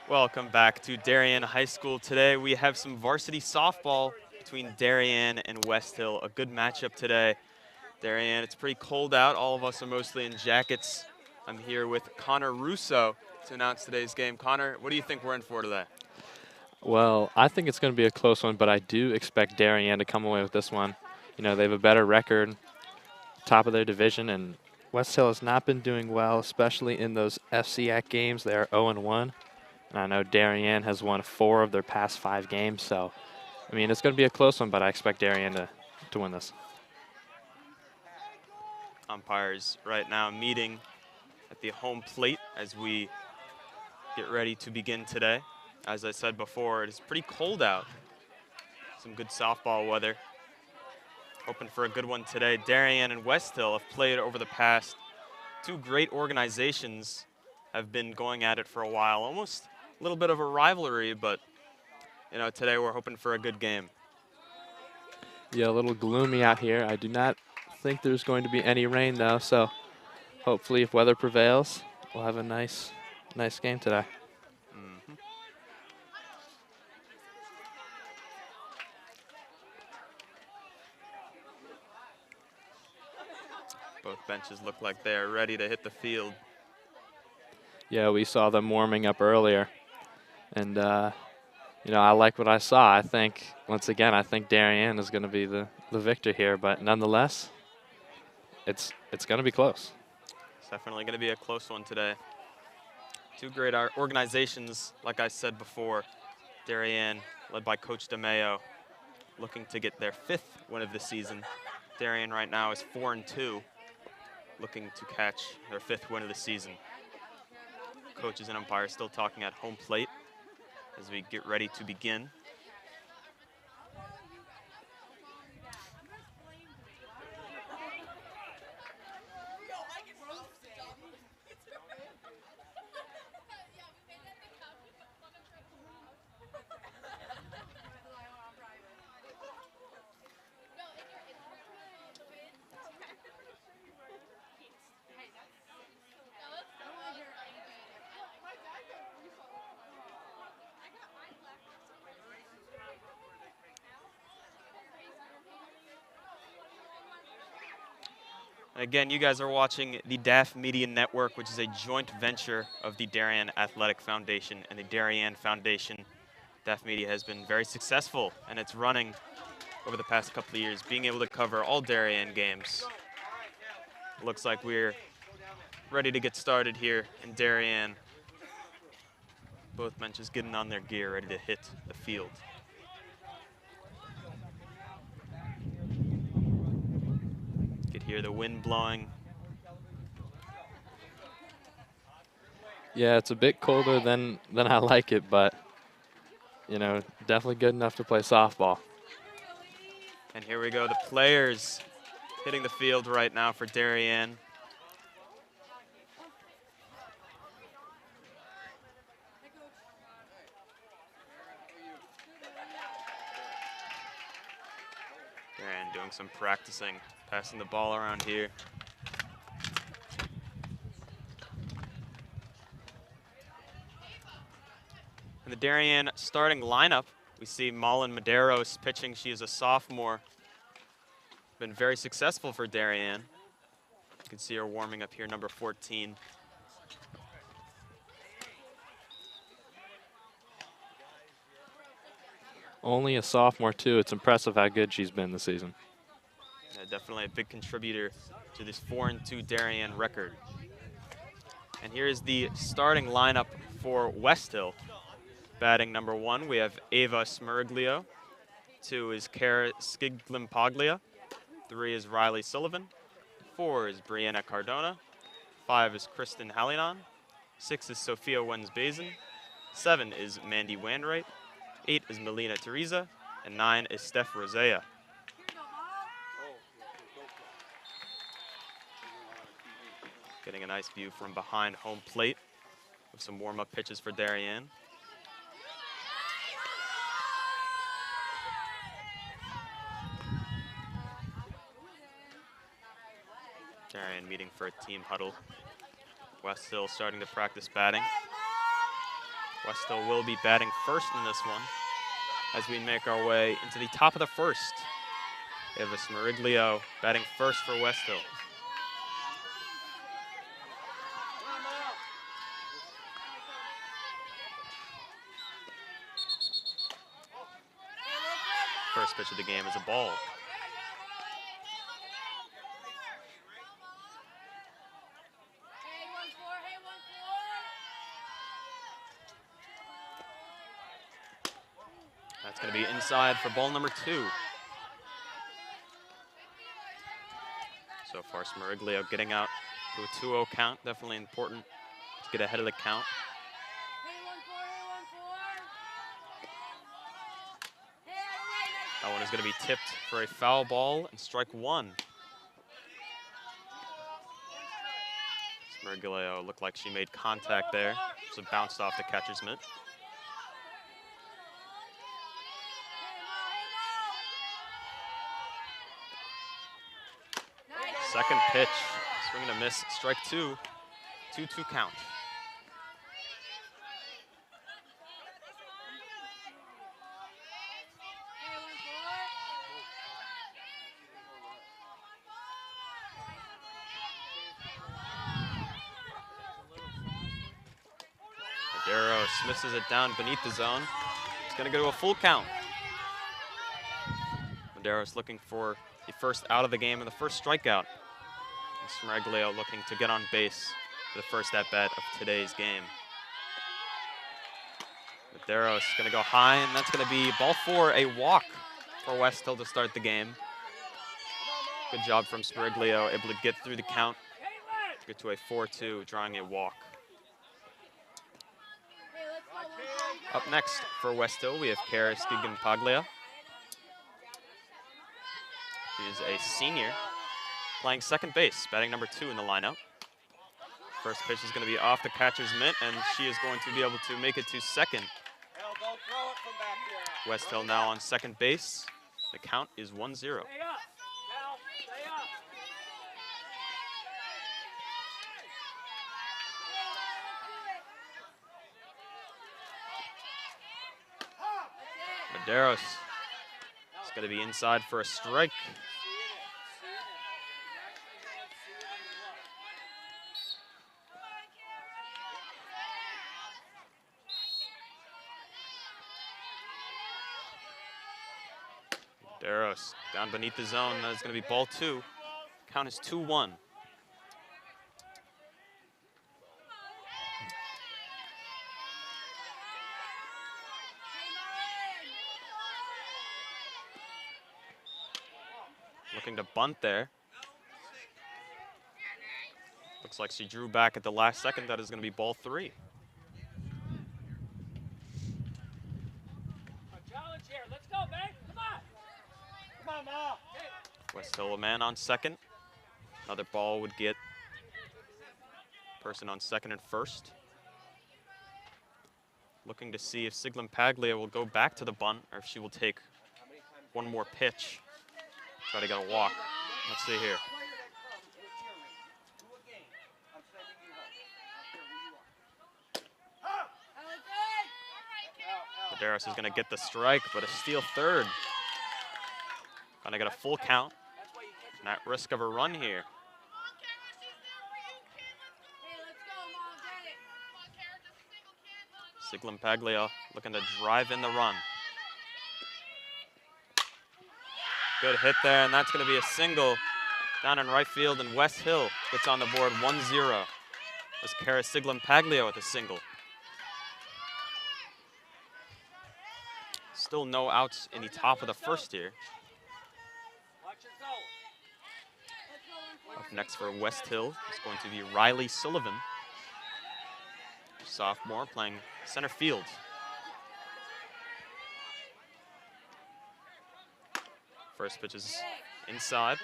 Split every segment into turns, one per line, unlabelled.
Welcome back to Darien High School. Today we have some varsity softball between Darien and Westhill. A good matchup today. Darien, it's pretty cold out. All of us are mostly in jackets. I'm here with Connor Russo to announce today's game. Connor, what do you think we're in for today?
Well, I think it's going to be a close one, but I do expect Darien to come away with this one. You know, they have a better record, top of their division, and West Hill has not been doing well, especially in those FCIAC games. They are 0-1, and I know Darien has won 4 of their past 5 games, so, I mean, it's going to be a close one, but I expect Darien to win this.
Umpires right now meeting at the home plate as we get ready to begin today. As I said before, it is pretty cold out. Some good softball weather. Hoping for a good one today. Darien and Westhill have played over the past. 2 great organizations have been going at it for a while. Almost a little bit of a rivalry, but you know, today we're hoping for a good game.
Yeah, a little gloomy out here. I do not think there's going to be any rain, though, so hopefully if weather prevails, we'll have a nice game today.
Both benches look like they are ready to hit the field.
Yeah, we saw them warming up earlier. And, you know, I like what I saw. I think, once again, I think Darien is going to be the victor here. But nonetheless, it's going to be close.
It's definitely going to be a close one today. 2 great organizations, like I said before. Darien, led by Coach DeMayo, looking to get their 5th win of the season. Darien right now is 4-2, looking to catch their 5th win of the season. Coaches and umpires still talking at home plate as we get ready to begin. Again, you guys are watching the DAF Media Network, which is a joint venture of the Darien Athletic Foundation and the Darien Foundation. DAF Media has been very successful in its running over the past couple of years, being able to cover all Darien games. Looks like we're ready to get started here in Darien. Both benches getting on their gear, ready to hit the field. Could hear the wind blowing.
Yeah, it's a bit colder than I like it, but, you know, definitely good enough to play softball.
And here we go, the players hitting the field right now for Darien. Darien doing some practicing, passing the ball around here. In the Darien starting lineup, we see Malin Medeiros pitching. She is a sophomore. Been very successful for Darien. You can see her warming up here, number 14.
Only a sophomore, too. It's impressive how good she's been this season.
Yeah, definitely a big contributor to this 4-2 Darien record. And here is the starting lineup for Westhill. Batting number 1, we have Ava Smeriglio. 2 is Cara Skiglimpaglia. 3 is Riley Sullivan. 4 is Brianna Cardona. 5 is Kristen Hallinan. 6 is Sophia Wens-Bazin. 7 is Mandy Wainwright. 8 is Melina Teresa. And 9 is Steph Rosea. Getting a nice view from behind home plate with some warm-up pitches for Darien. Darien meeting for a team huddle. Westhill starting to practice batting. Westhill will be batting first in this one as we make our way into the top of the first. We have a Smeriglio batting first for Westhill. First pitch of the game is a ball. That's going to be inside for ball number 2. So far, Smeriglio getting out to a 2-0 count. Definitely important to get ahead of the count. That one is going to be tipped for a foul ball and strike 1. Smeriglio looked like she made contact there, so it bounced off the catcher's mitt. Second pitch, swing and a miss, strike 2, 2-2 count. Medeiros misses it down beneath the zone. It's going to go to a full count. Medeiros looking for the first out of the game and the first strikeout. And Smeriglio looking to get on base for the first at-bat of today's game. Medeiros going to go high, and that's going to be ball 4, a walk for Westhill to start the game. Good job from Smeriglio, able to get through the count, to get to a 4-2, drawing a walk. Up next for Westhill, we have Kara Paglia. She is a senior, playing second base, batting number 2 in the lineup. First pitch is going to be off the catcher's mitt, and she is going to be able to make it to second. Westhill now on second base. The count is 1-0. Medeiros is going to be inside for a strike. Medeiros down beneath the zone. That is going to be ball 2. Count is 2-1. Looking to bunt there. Looks like she drew back at the last second. That is going to be ball 3. Westhill a man on second. Another ball would get person on second and first. Looking to see if Paglia will go back to the bunt or if she will take one more pitch. Try to get a walk. Let's see here. Medeiros is going to get the strike, but a steal third. Going to get a full count. And at risk of a run here. Paglia looking to drive in the run. Good hit there, and that's going to be a single down in right field, and Westhill gets on the board 1-0. As Kara Paglia with a single. Still no outs in the top of the first here. Up next for Westhill is going to be Riley Sullivan, sophomore, playing center field. First pitch is inside.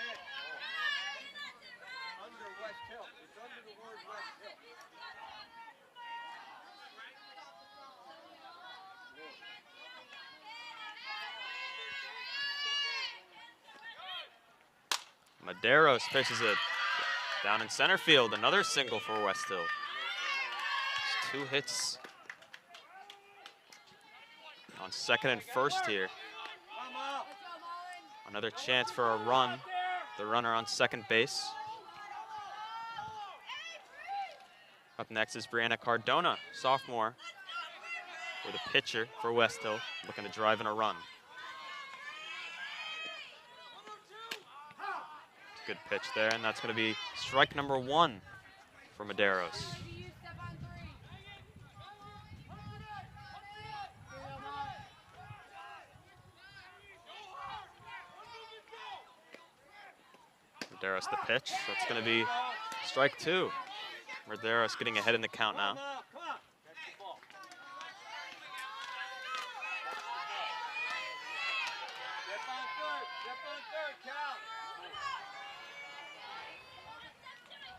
Medeiros pitches it down in center field. Another single for Westhill. Just 2 hits On second and first here. Another chance for a run. The runner on second base. Up next is Brianna Cardona, sophomore, with a pitcher for Westhill, looking to drive in a run. Good pitch there, and that's going to be strike number 1 for Medeiros. Medeiros the pitch. That's going to be strike 2. Medeiros getting ahead in the count now.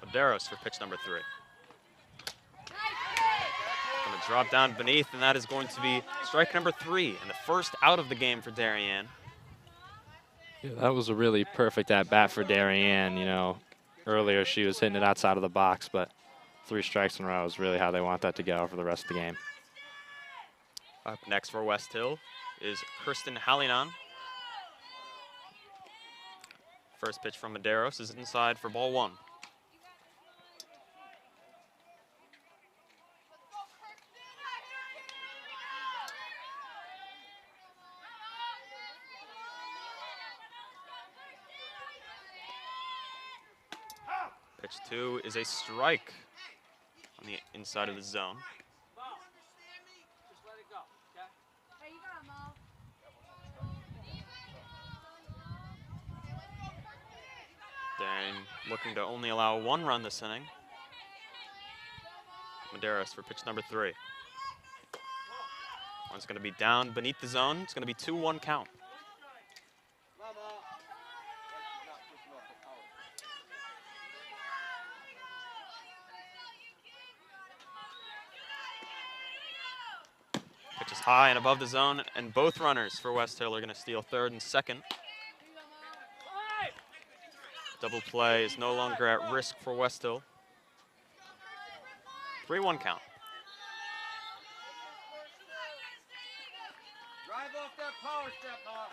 Medeiros for pitch number 3. Going to drop down beneath, and that is going to be strike number 3 and the first out of the game for Darien.
Yeah, that was a really perfect at-bat for Darien. You know, earlier she was hitting it outside of the box, but 3 strikes in a row is really how they want that to go for the rest of the game.
Up next for Westhill is Kirsten Hallinan. First pitch from Medeiros is inside for ball 1. Pitch 2 is a strike on the inside of the zone. Darien looking to only allow 1 run this inning. Medeiros for pitch number 3. One's going to be down beneath the zone. It's going to be 2-1 count. Pitch is high and above the zone, and both runners for Westhill are going to steal third and second. Double play is no longer at risk for Westhill. 3-1 count.
Drive off that power step, huh?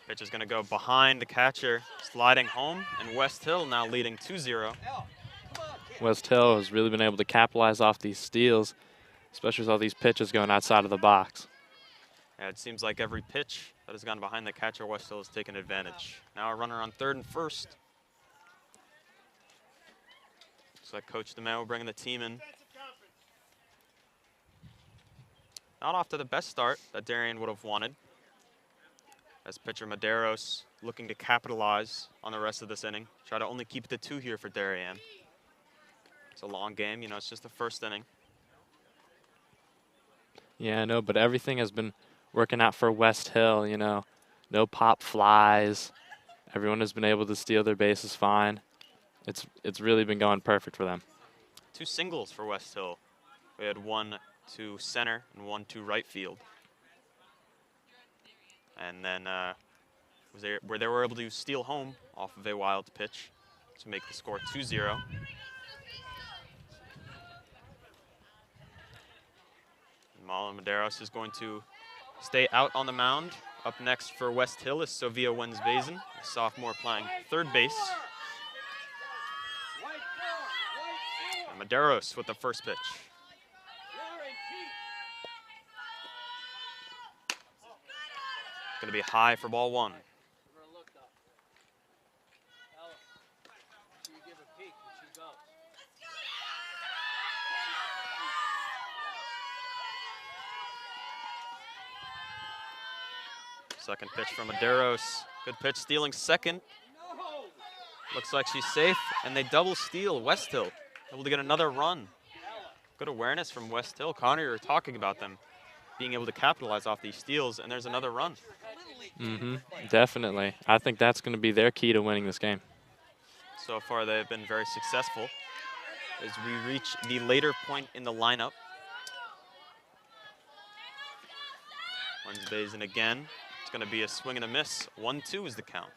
Pitch is going to go behind the catcher, sliding home, and Westhill now leading 2-0.
Westhill has really been able to capitalize off these steals, especially with all these pitches going outside of the box.
Yeah, it seems like every pitch that has gone behind the catcher, Westhill has taken advantage. Now a runner on third and first. Looks like Coach DeMeo bringing the team in. Not off to the best start that Darien would have wanted, as pitcher Medeiros looking to capitalize on the rest of this inning. Try to only keep it to 2 here for Darien. It's a long game, you know, it's just the first inning.
Yeah, I know, but everything has been working out for Westhill, you know. No pop flies. Everyone has been able to steal their bases fine. It's really been going perfect for them.
2 singles for Westhill. We had 1 to center and 1 to right field. And then where they were able to steal home off of a wild pitch to make the score 2-0. Marlon Medeiros is going to stay out on the mound. Up next for Westhill is Sofia Wensbazen, a sophomore playing third base. And Medeiros with the first pitch. It's going to be high for ball 1. Second pitch from Medeiros. Good pitch, stealing second. Looks like she's safe, and they double steal. Westhill able to get another run. Good awareness from Westhill. Connor, you were talking about them being able to capitalize off these steals, and there's another run.
Definitely. I think that's going to be their key to winning this game.
So far, they have been very successful as we reach the later point in the lineup. Wensbazen again. It's going to be a swing and a miss. 1-2 is the count.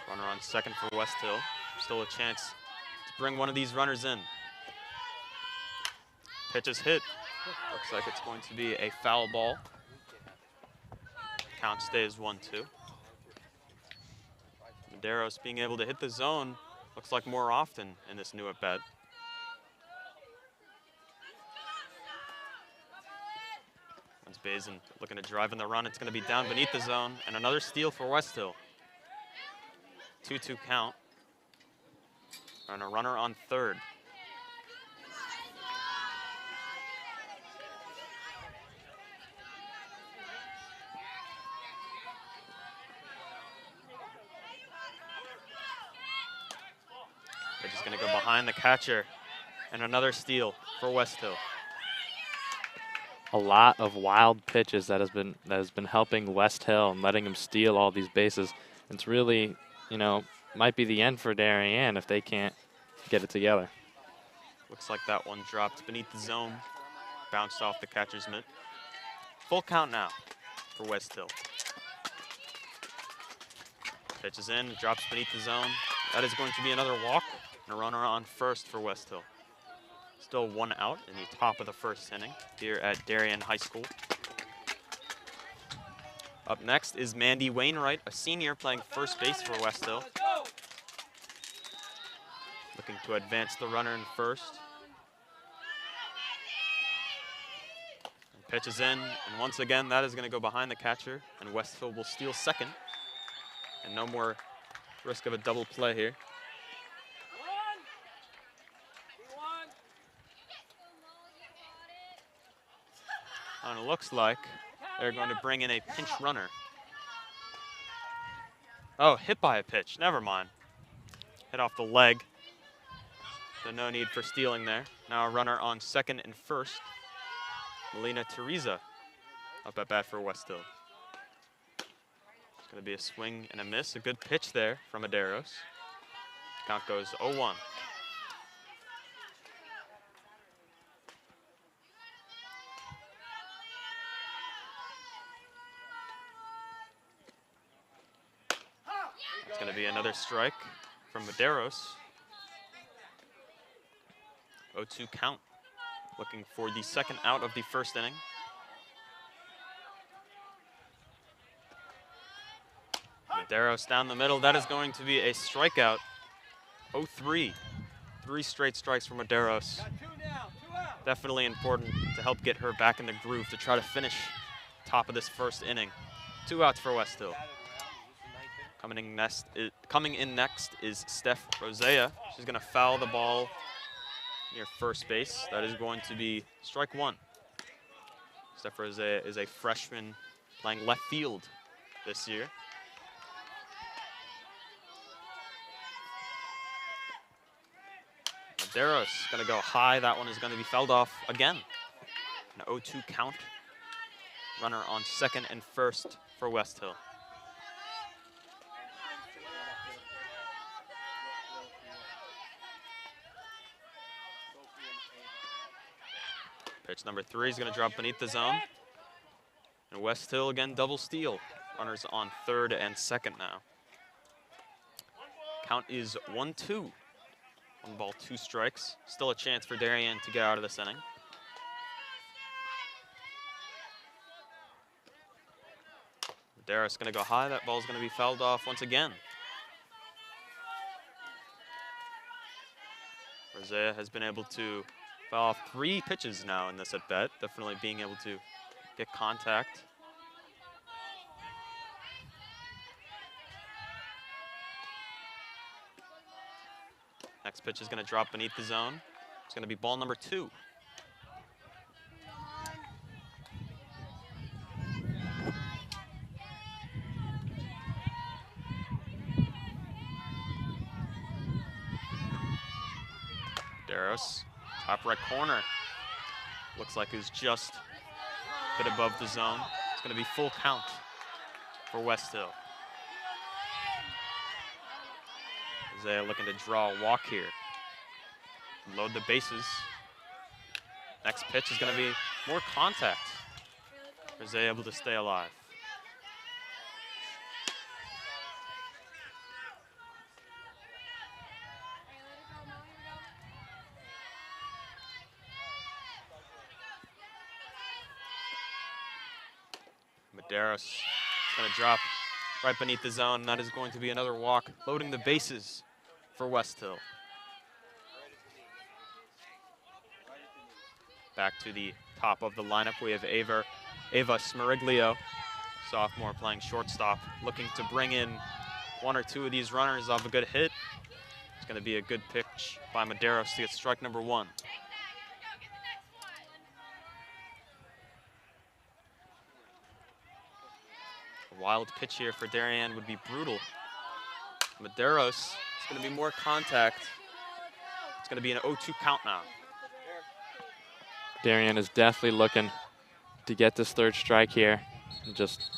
Runner on second for Westhill. Still a chance to bring one of these runners in. Pitch is hit. Looks like it's going to be a foul ball. Count stays 1-2. Medeiros being able to hit the zone looks like more often in this new at-bat. Once Bazin looking to drive in the run, it's going to be down beneath the zone, and another steal for Westhill. 2-2 count. And a runner on third. Pitch is going to go behind the catcher, and another steal for Westhill.
A lot of wild pitches that has been helping Westhill and letting them steal all these bases. It's really, you know, might be the end for Darien if they can't get it together.
Looks like that one dropped beneath the zone, bounced off the catcher's mitt. Full count now for Westhill. Pitch is in, drops beneath the zone. That is going to be another walk, and a runner on first for Westhill. Still one out in the top of the first inning here at Darien High School. Up next is Mandy Wainwright, a senior playing first base for Westhill. Looking to advance the runner in first. And pitch is in, and once again, that is going to go behind the catcher, and Westhill will steal second. And no more risk of a double play here. And it looks like they're going to bring in a pinch runner. Oh, hit by a pitch. Never mind. Hit off the leg. So no need for stealing there. Now a runner on second and first. Melina Teresa up at bat for Westhill. It's going to be a swing and a miss. A good pitch there from Medeiros. Count goes 0-1. It's going to be another strike from Medeiros. 0-2 count. Looking for the second out of the first inning. Medeiros down the middle. That is going to be a strikeout. 0-3. 3 straight strikes for Medeiros. Definitely important to help get her back in the groove to try to finish top of this first inning. 2 outs for Westhill. Coming in next is Steph Rosea. She's going to foul the ball near first base. That is going to be strike 1. Steph Rosea is a freshman playing left field this year. Medeiros going to go high. That one is going to be fouled off again. An 0-2 count. Runner on second and first for Westhill. Pitch number 3 is going to drop beneath the zone. And Westhill again double steal. Runners on third and second now. Count is 1-2. 1 ball, 2 strikes. Still a chance for Darien to get out of this inning. Medeiros going to go high. That ball is going to be fouled off once again. Rosea has been able to foul off 3 pitches now in this at-bat. Definitely being able to get contact. Next pitch is going to drop beneath the zone. It's going to be ball number 2. Medeiros, top right corner. Looks like it's just a bit above the zone. It's going to be full count for Westhill. Isaiah looking to draw a walk here. Load the bases. Next pitch is going to be more contact. Isaiah able to stay alive. Medeiros is going to drop right beneath the zone. That is going to be another walk, loading the bases for Westhill. Back to the top of the lineup, we have Ava Smeriglio, sophomore playing shortstop, looking to bring in one or two of these runners off a good hit. It's going to be a good pitch by Medeiros to get strike number one. A wild pitch here for Darien would be brutal. Medeiros, it's going to be more contact. It's going to be an 0-2 count now.
Darien is definitely looking to get this third strike here and just,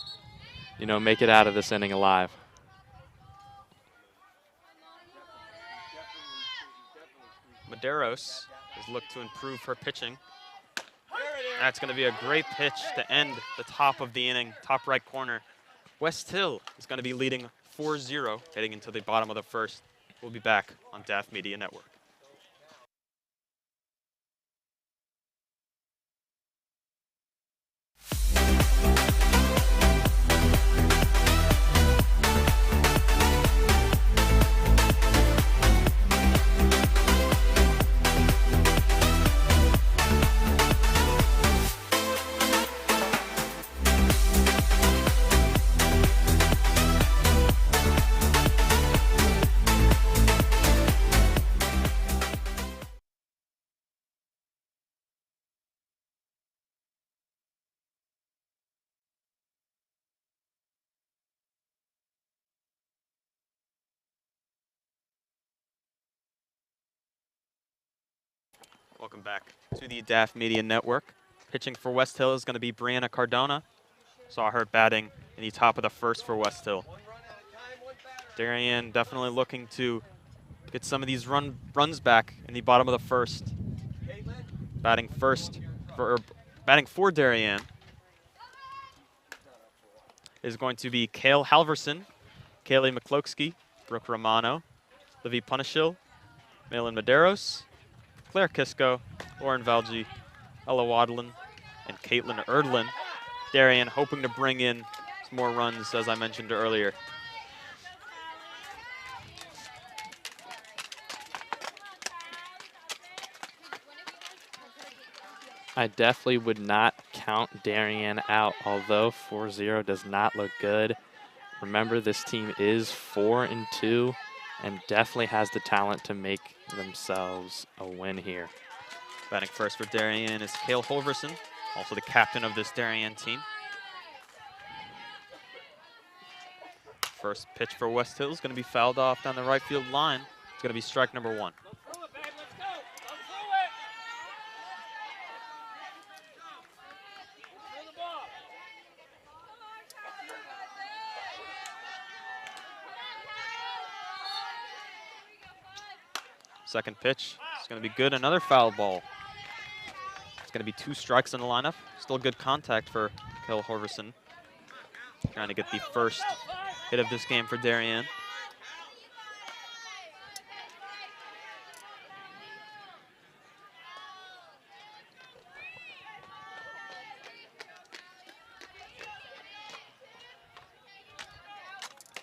you know, make it out of this inning alive.
Medeiros has looked to improve her pitching. That's going to be a great pitch to end the top of the inning, top right corner. Westhill is going to be leading 4-0 heading into the bottom of the first. We'll be back on DAF Media Network. Welcome back to the DAF Media Network. Pitching for Westhill is going to be Brianna Cardona. Saw her batting in the top of the first for Westhill. Darien definitely looking to get some of these runs back in the bottom of the first. Batting for Darien is going to be Kale Halverson, Kaylee McCloskey, Brooke Romano, Livy Punishil, Malin Medeiros, Claire Kisco, Lauren Valji, Ella Wadlin, and Caitlin Erdlin. Darien hoping to bring in some more runs, as I mentioned earlier.
I definitely would not count Darien out, although 4-0 does not look good. Remember, this team is 4-2 and definitely has the talent to make themselves a win here.
Batting first for Darien is Kale Holverson, also the captain of this Darien team. First pitch for Westhill is going to be fouled off down the right field line. It's going to be strike number one. Second pitch is going to be good. Another foul ball. It's going to be 2 strikes in the lineup. Still good contact for Kale Horverson. Trying to get the first hit of this game for Darien.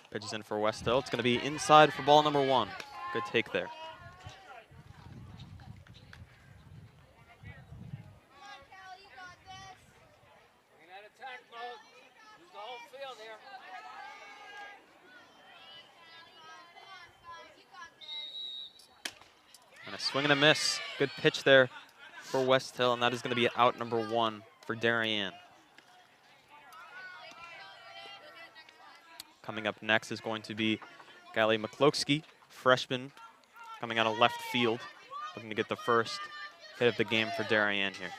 Pitches in for Westhill. It's going to be inside for ball number 1. Good take there. And a swing and a miss. Good pitch there for Westhill, and that is going to be out number 1 for Darien. Coming up next is going to be Kaylee McCloskey, freshman, coming out of left field, looking to get the first hit of the game for Darien here.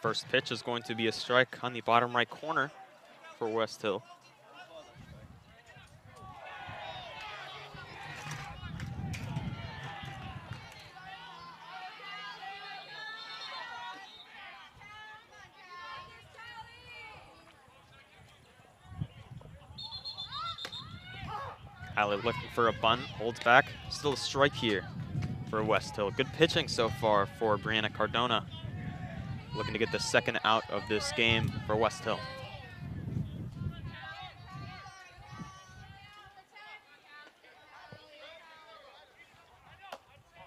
First pitch is going to be a strike on the bottom right corner for Westhill. Alley looking for a bunt, holds back. Still a strike here for Westhill. Good pitching so far for Brianna Cardona. Looking to get the second out of this game for Westhill.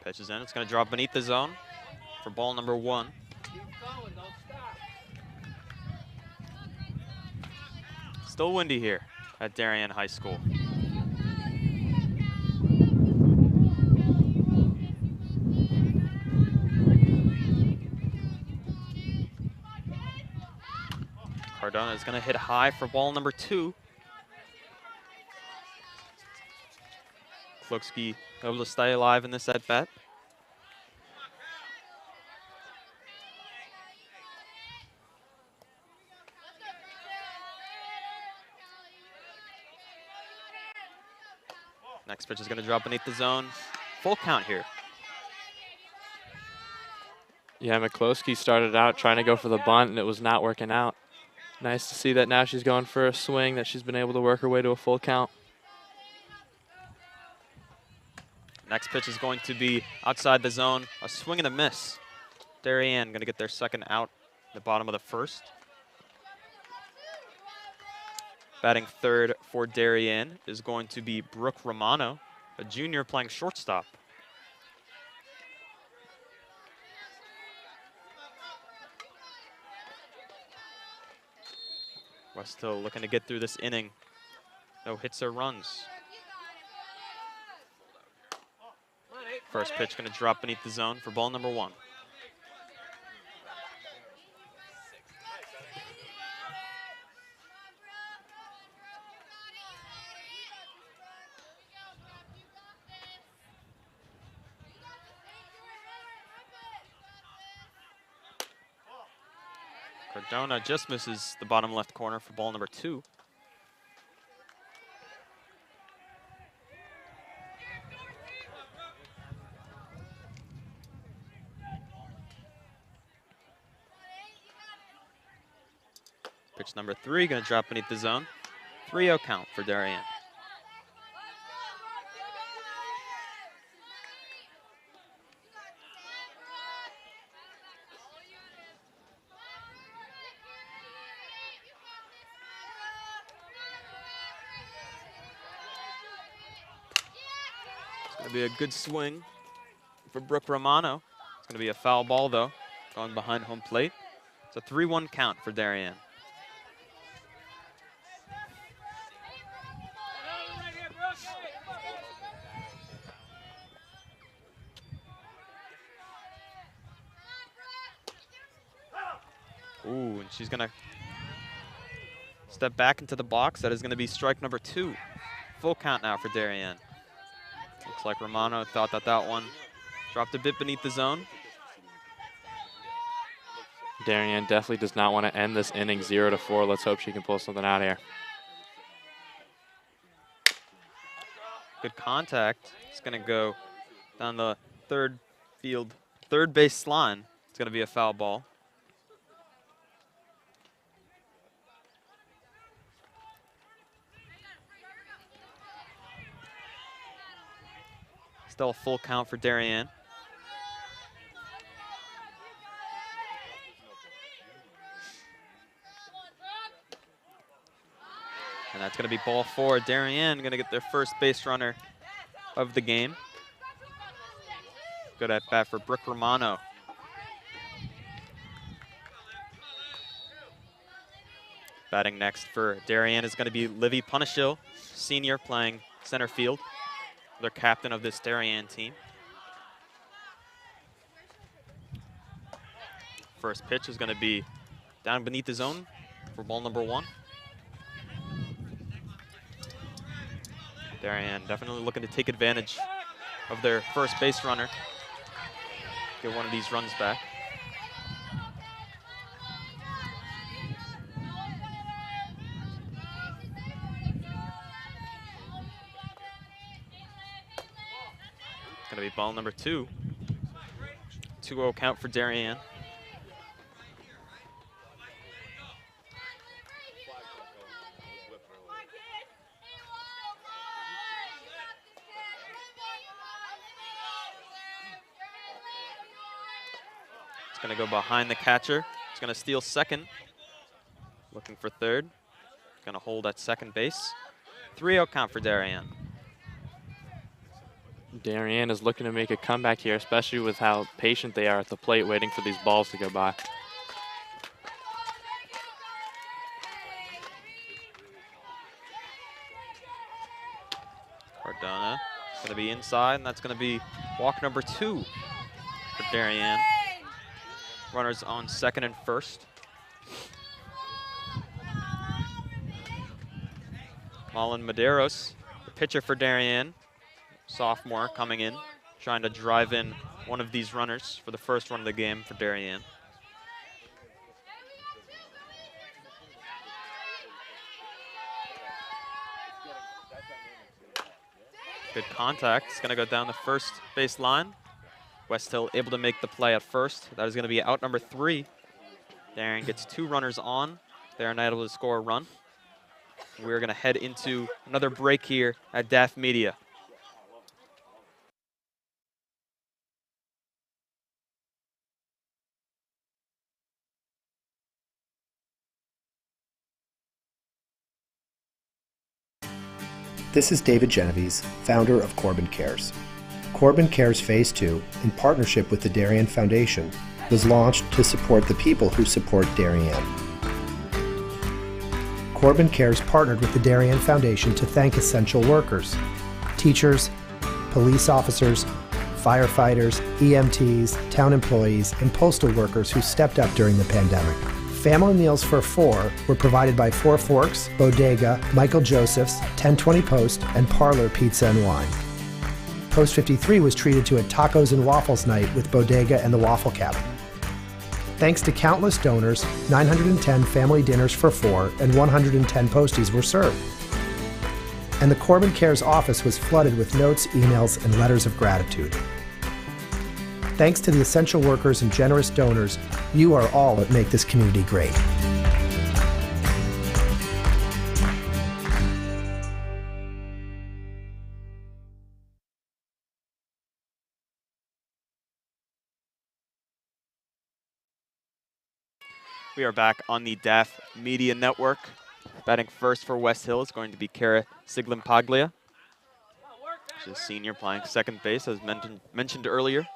Pitch is in. It's going to drop beneath the zone for ball number 1. Still windy here at Darien High School. Cardona is going to hit high for ball number 2. Klukski able to stay alive in this at bat. Next pitch is going to drop beneath the zone. Full count here.
Yeah, McCloskey started out trying to go for the bunt, and it was not working out. Nice to see that now she's going for a swing, that she's been able to work her way to a full count.
Next pitch is going to be outside the zone. A swing and a miss. Darien going to get their second out at the bottom of the first. Batting third for Darien is going to be Brooke Romano, a junior playing shortstop. Westhill looking to get through this inning. No hits or runs. First pitch going to drop beneath the zone for ball number 1. Cardona just misses the bottom left corner for ball number 2. Pitch number 3 going to drop beneath the zone. 3-0 count for Darien. It's going to be a good swing for Brooke Romano. It's going to be a foul ball, though, going behind home plate. It's a 3-1 count for Darien. Ooh, and she's going to step back into the box. That is going to be strike number 2. Full count now for Darien. Looks like Romano thought that one dropped a bit beneath the zone.
Darien definitely does not want to end this inning 0-4. Let's hope she can pull something out here.
Good contact. It's going to go down the third base line. It's going to be a foul ball. Still a full count for Darien. And that's going to be ball 4. Darien going to get their first base runner of the game. Good at bat for Brooke Romano. Batting next for Darien is going to be Livy Punishil, senior playing center field. Their captain of this Darien team. First pitch is going to be down beneath the zone for ball number 1. Darien definitely looking to take advantage of their first base runner. Get one of these runs back. It's going to be ball number 2. 2-0 count for Darien. going to go behind the catcher. He's going to steal second. Looking for third. Going to hold at second base. 3-out count for Darien.
Darien is looking to make a comeback here, especially with how patient they are at the plate waiting for these balls to go by.
Cardona is going to be inside, and that's going to be walk number 2 for Darien. Runners on second and first. Malin Medeiros, the pitcher for Darien, sophomore coming in, trying to drive in one of these runners for the first run of the game for Darien. Good contact. It's going to go down the first base line. Westhill able to make the play at first. That is going to be out number 3. Darien gets 2 runners on. They are not able to score a run. We're going to head into another break here at DAF Media.
This is David Genovese, founder of Corbin Cares. Corbin Cares Phase 2, in partnership with the Darien Foundation, was launched to support the people who support Darien. Corbin Cares partnered with the Darien Foundation to thank essential workers, teachers, police officers, firefighters, EMTs, town employees, and postal workers who stepped up during the pandemic. Family meals for 4 were provided by Four Forks, Bodega, Michael Joseph's, 1020 Post, and Parlor Pizza and Wine. Post 53 was treated to a tacos and waffles night with Bodega and the Waffle Cabin. Thanks to countless donors, 910 family dinners for 4 and 110 posties were served. And the Corbin Cares office was flooded with notes, emails, and letters of gratitude. Thanks to the essential workers and generous donors, you are all that make this community great.
We are back on the DAF Media Network. Batting first for Westhill is going to be Kara Siglimpaglia. She's a senior playing second base, as mentioned earlier.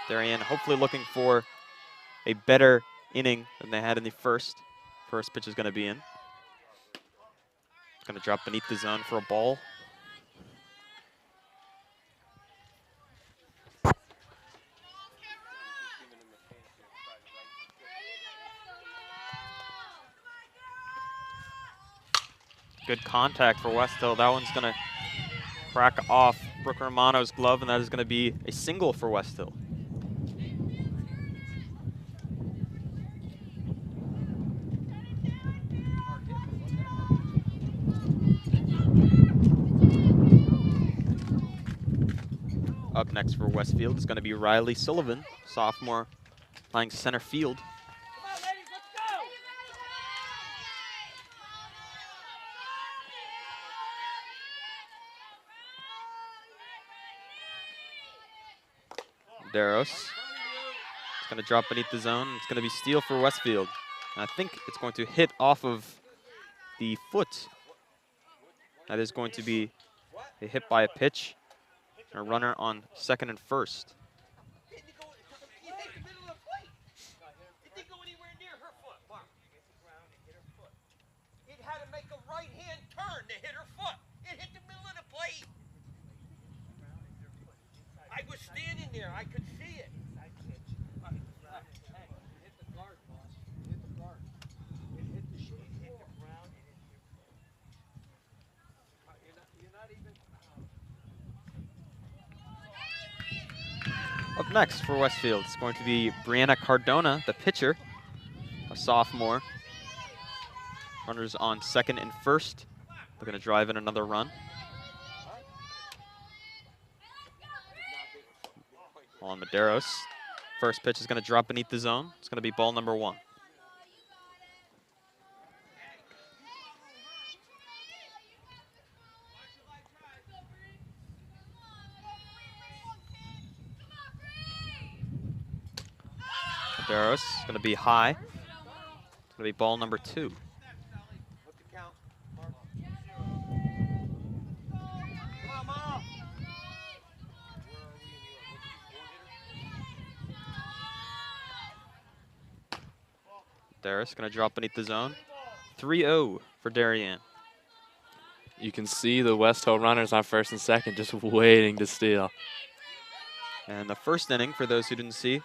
Darien hopefully looking for a better inning than they had in the first. First pitch is going to be in. It's going to drop beneath the zone for a ball. Good contact for Westhill. That one's going to crack off Brooke Romano's glove, and that is going to be a single for Westhill. Up next for Westfield is going to be Riley Sullivan, sophomore, playing center field. Daros. It's going to drop beneath the zone. It's going to be steal for Westfield. And I think it's going to hit off of the foot. That is going to be a hit by a pitch. A runner on second and first.
It had to make a right-hand turn to hit her foot. It hit the middle of the plate. I was standing there. I could see it. Hit the guard, boss. Hit the guard. It hit the shit. It hit the ground. It hit your foot. You're not even.
Up next for Westfield is going to be Brianna Cardona, the pitcher, a sophomore. Runners on second and first. They're going to drive in another run. On Medeiros. First pitch is going to drop beneath the zone. It's going to be ball number 1. Medeiros is going to be high. It's going to be ball number 2.
What's the count? Mark? Come on.
Medeiros going to drop beneath the zone. 3-0 for Darien.
You can see the Westhill runners on first and second just waiting to steal.
And the first inning, for those who didn't see,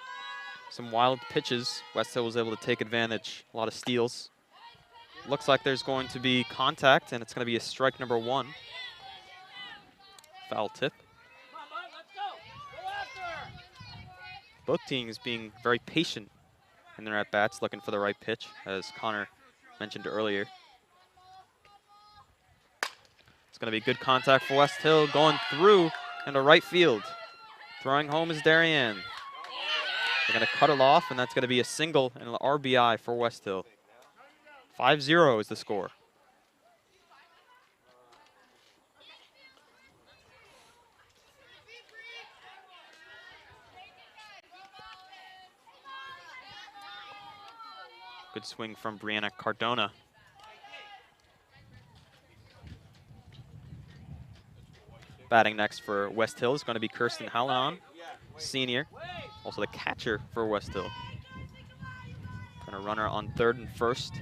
some wild pitches. Westhill was able to take advantage. A lot of steals. Looks like there's going to be contact, and it's going to be a strike number 1. Foul tip. Both teams being very patient in their at-bats, looking for the right pitch, as Connor mentioned earlier. It's going to be good contact for Westhill, going through into right field. Throwing home is Darien. They're going to cut it off, and that's going to be a single and an RBI for Westhill. 5-0 is the score. Good swing from Brianna Cardona. Batting next for Westhill is going to be Kirsten Hallinan, senior. Also the catcher for Westhill. Going to runner on third and first.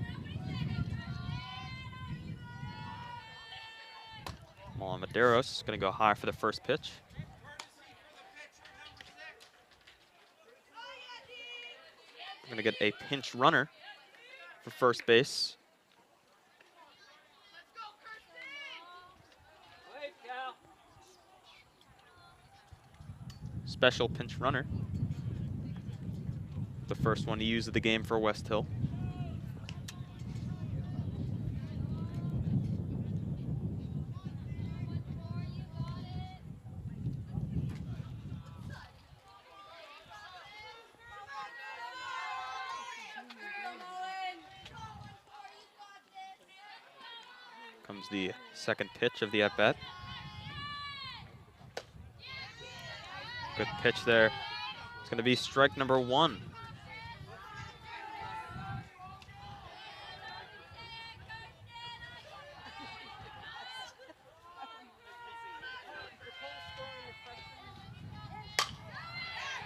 Medeiros is going to go high for the first pitch. We're going to get a pinch runner for first base. Special pinch runner. The first one to use of the game for Westhill. Comes the second pitch of the at-bat. Good pitch there. It's going to be strike number 1.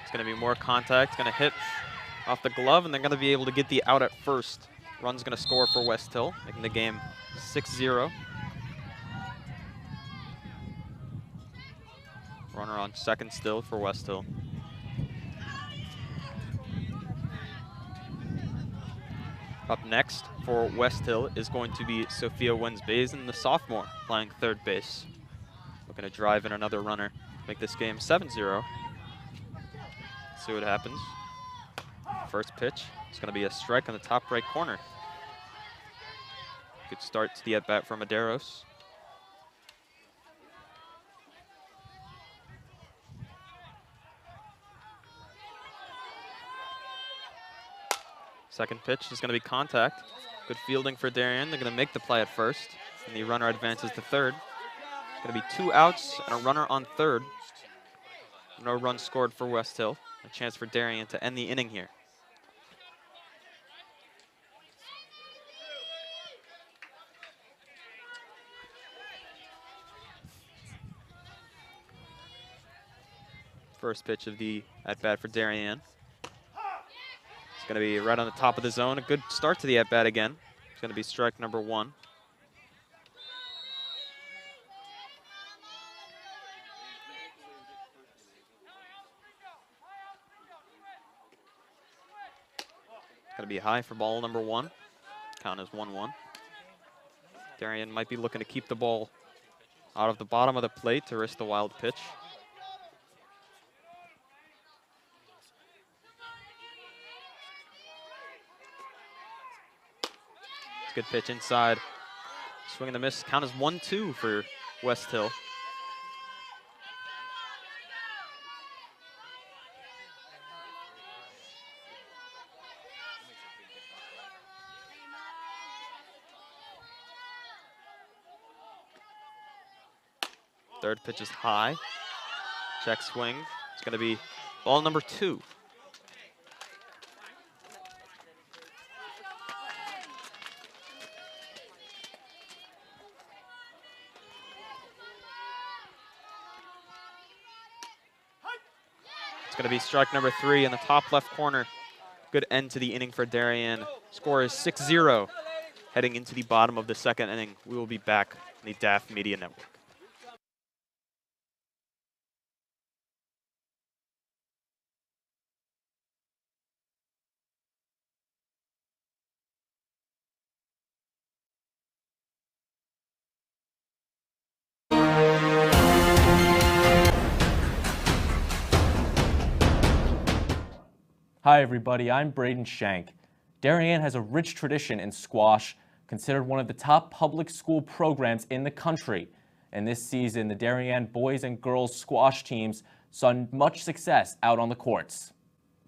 It's going to be more contact. It's going to hit off the glove, and they're going to be able to get the out at first. Run's going to score for Westhill, making the game 6-0. Runner on second still for Westhill. Up next for Westhill is going to be Sophia Wensbazen, the sophomore, playing third base. Looking to drive in another runner, make this game 7-0. See what happens. First pitch, it's going to be a strike on the top right corner. Good start to the at-bat from Medeiros. Second pitch is going to be contact. Good fielding for Darien. They're going to make the play at first, and the runner advances to third. Going to be 2 outs and a runner on third. No runs scored for Westhill. A chance for Darien to end the inning here. First pitch of the at-bat for Darien. It's going to be right on the top of the zone. A good start to the at-bat again. It's going to be strike number 1. Going to be high for ball number 1. Count is 1-1. Darien might be looking to keep the ball out of the bottom of the plate to risk the wild pitch. Good pitch inside. Swing and a miss. Count is 1-2 for Westhill. Third pitch is high. Check swing. It's going to be ball number 2. It's going to be strike number 3 in the top left corner. Good end to the inning for Darien. Score is 6-0. Heading into the bottom of the second inning, we will be back on the DAF Media Network.
Hi everybody, I'm Braden Shank. Darien has a rich tradition in squash, considered one of the top public school programs in the country. And this season, the Darien boys and girls squash teams saw much success out on the courts.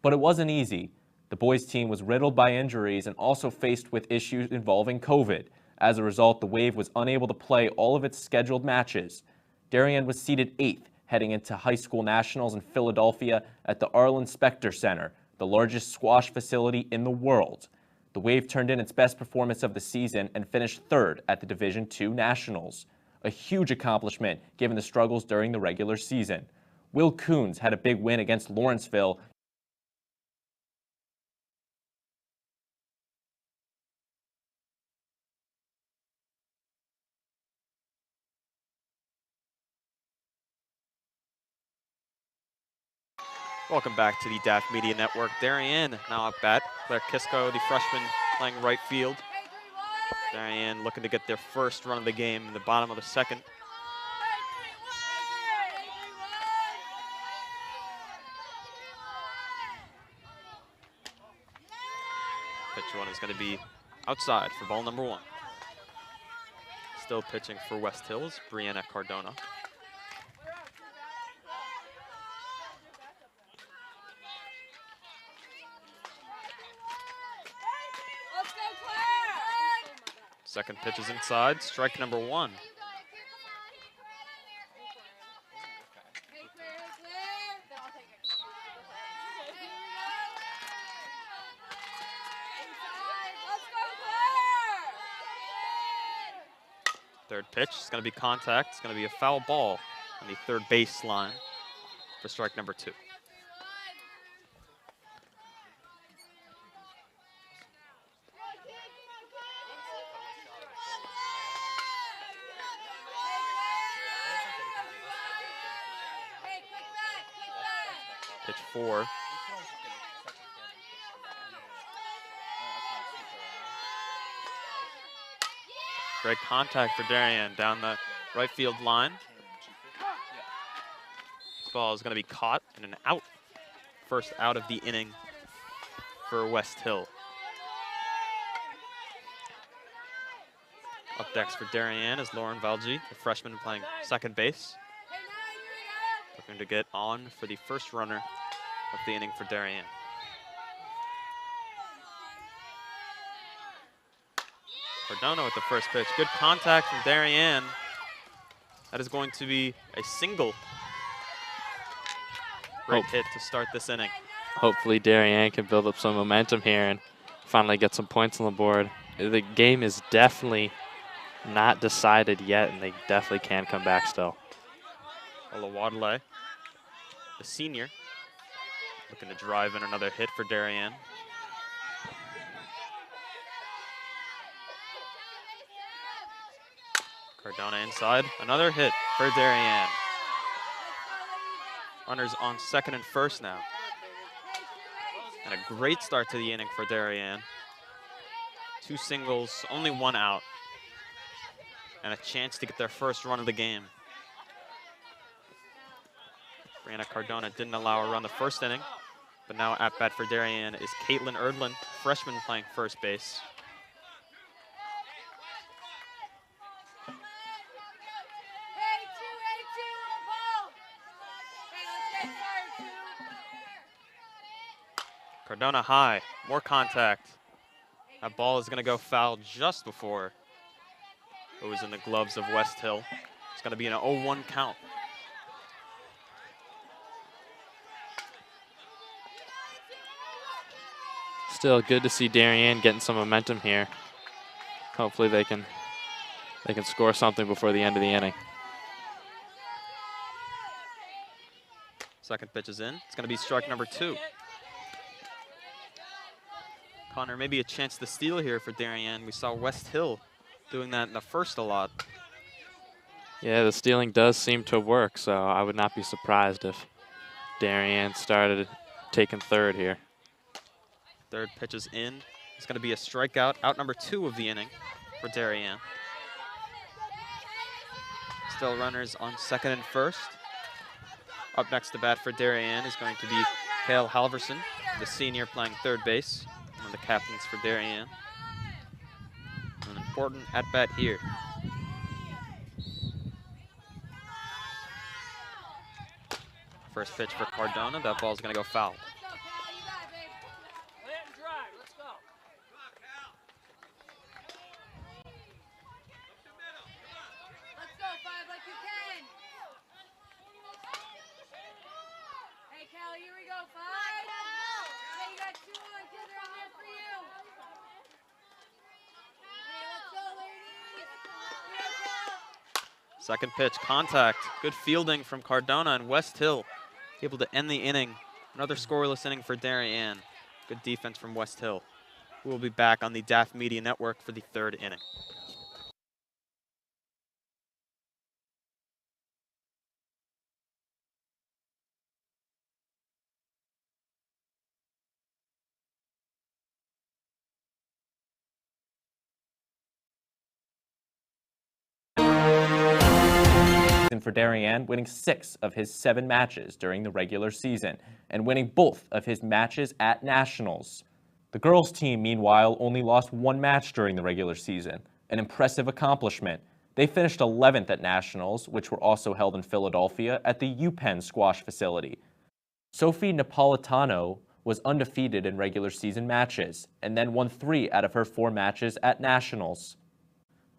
But it wasn't easy. The boys team was riddled by injuries and also faced with issues involving COVID. As a result, the Wave was unable to play all of its scheduled matches. Darien was seeded 8th, heading into high school nationals in Philadelphia at the Arlen Specter Center, the largest squash facility in the world. The Wave turned in its best performance of the season and finished 3rd at the Division II Nationals. A huge accomplishment given the struggles during the regular season. Will Coons had a big win against Lawrenceville.
Welcome back to the DAF Media Network. Darien now at bat. Claire Kisco, the freshman, playing right field. Darien looking to get their first run of the game in the bottom of the second. Pitch 1 is going to be outside for ball number 1. Still pitching for Westhill is Brianna Cardona. Second pitch is inside, strike number 1. Third pitch is going to be contact. It's going to be a foul ball on the third base line for strike number 2. Pitch 4. Great contact for Darien down the right field line. This ball is going to be caught and an out. First out of the inning for Westhill. Up next for Darien is Lauren Valji, the freshman playing second base. Looking to get on for the first runner of the inning for Darien. Cardona with the first pitch. Good contact from Darien. That is going to be a single. Great hit to start this inning.
Hopefully Darien can build up some momentum here and finally get some points on the board. The game is definitely not decided yet, and they definitely can come back still.
Olawadale, the senior, looking to drive in another hit for Darien. Cardona inside, another hit for Darien. Runners on second and first now. And a great start to the inning for Darien. 2 singles, only 1 out. And a chance to get their first run of the game. Brianna Cardona didn't allow a run the first inning, but now at bat for Darien is Caitlin Erdlin, freshman playing first base. Cardona high, more contact. That ball is going to go foul just before it was in the gloves of Westhill. It's going to be an 0-1 count.
Still good to see Darien getting some momentum here. Hopefully they can score something before the end of the inning.
Second pitch is in. It's going to be strike number 2. Connor, maybe a chance to steal here for Darien. We saw Westhill doing that in the first a lot.
Yeah, the stealing does seem to work, so I would not be surprised if Darien started taking third here.
Third pitch is in. It's going to be a strikeout, out number 2 of the inning for Darien. Still runners on second and first. Up next to bat for Darien is going to be Cale Halverson, the senior playing third base, one of the captains for Darien. An important at-bat here. First pitch for Cardona. That ball's going to go foul. Second pitch, contact. Good fielding from Cardona, and Westhill able to end the inning. Another scoreless inning for Darien. Good defense from Westhill. We will be back on the DAF Media Network for the third inning.
For Darien, winning 6 of his 7 matches during the regular season and winning both of his matches at nationals. The girls' team, meanwhile, only lost 1 match during the regular season, an impressive accomplishment. They finished 11th at nationals, which were also held in Philadelphia at the UPenn squash facility. Sophie Napolitano was undefeated in regular season matches and then won 3 out of her 4 matches at nationals.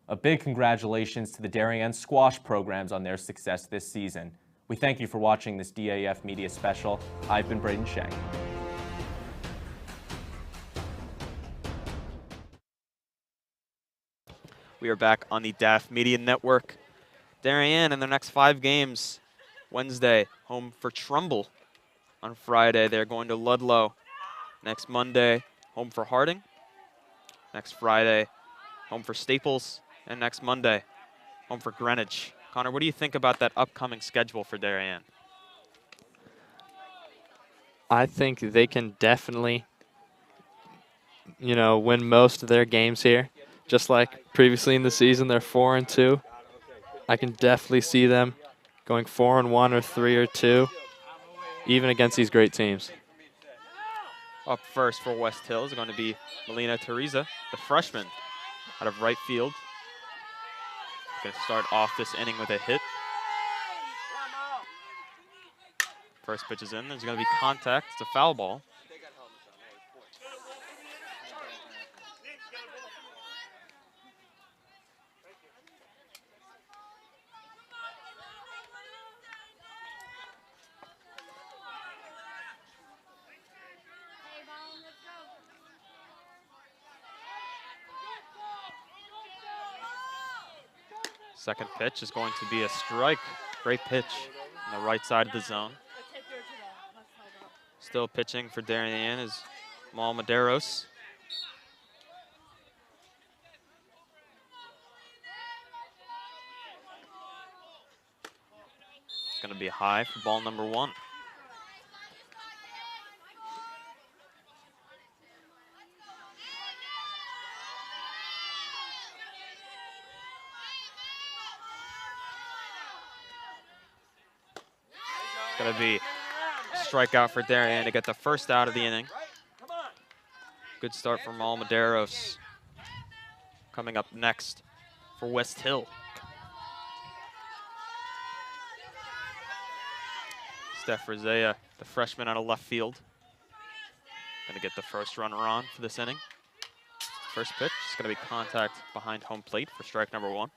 A big congratulations to the Darien squash programs on their success this season. We thank you for watching this DAF Media special. I've been Braden Shank.
We are back on the DAF Media Network. Darien in their next 5 games. Wednesday, home for Trumbull. On Friday, they're going to Ludlow. Next Monday, home for Harding. Next Friday, home for Staples. And next Monday, home for Greenwich. Connor, what do you think about that upcoming schedule for Darien?
I think they can definitely, win most of their games here. Just like previously in the season, they're 4-2. I can definitely see them going 4-1 or 3-2, even against these great teams.
Up first for Westhill is going to be Melina Teresa, the freshman out of right field. Going to start off this inning with a hit. First pitch is in. There's going to be contact. It's a foul ball. Second pitch is going to be a strike. Great pitch on the right side of the zone. Still pitching for Darien is Mal Medeiros. It's going to be high for ball number 1. Going to be a strikeout for Darien to get the first out of the inning. Good start from Mal Medeiros. Coming up next for Westhill. Steph Rizea, the freshman out of left field. Going to get the first runner on for this inning. First pitch is going to be contact behind home plate for strike number 1.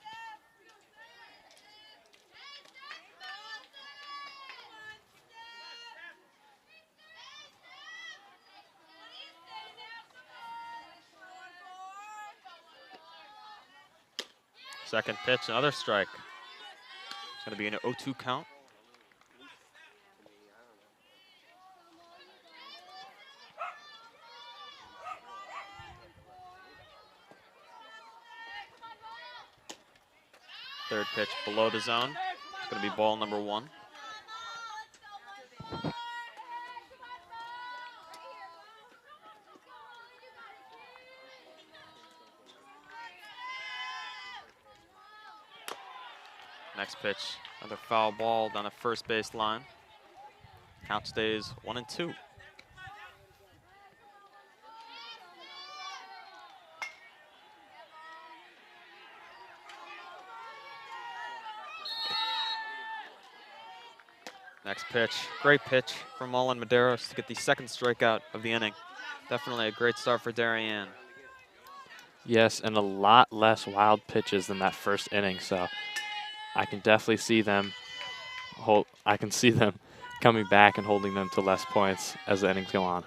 Second pitch, another strike. It's going to be an 0-2 count. Third pitch below the zone. It's going to be ball number 1. Next pitch, another foul ball down the first base line. Count stays 1-2. Next pitch, great pitch from Mullen Medeiros to get the second strikeout of the inning. Definitely a great start for Darien.
Yes, and a lot less wild pitches than that first inning, so I can definitely see them coming back and holding them to less points as the innings go on.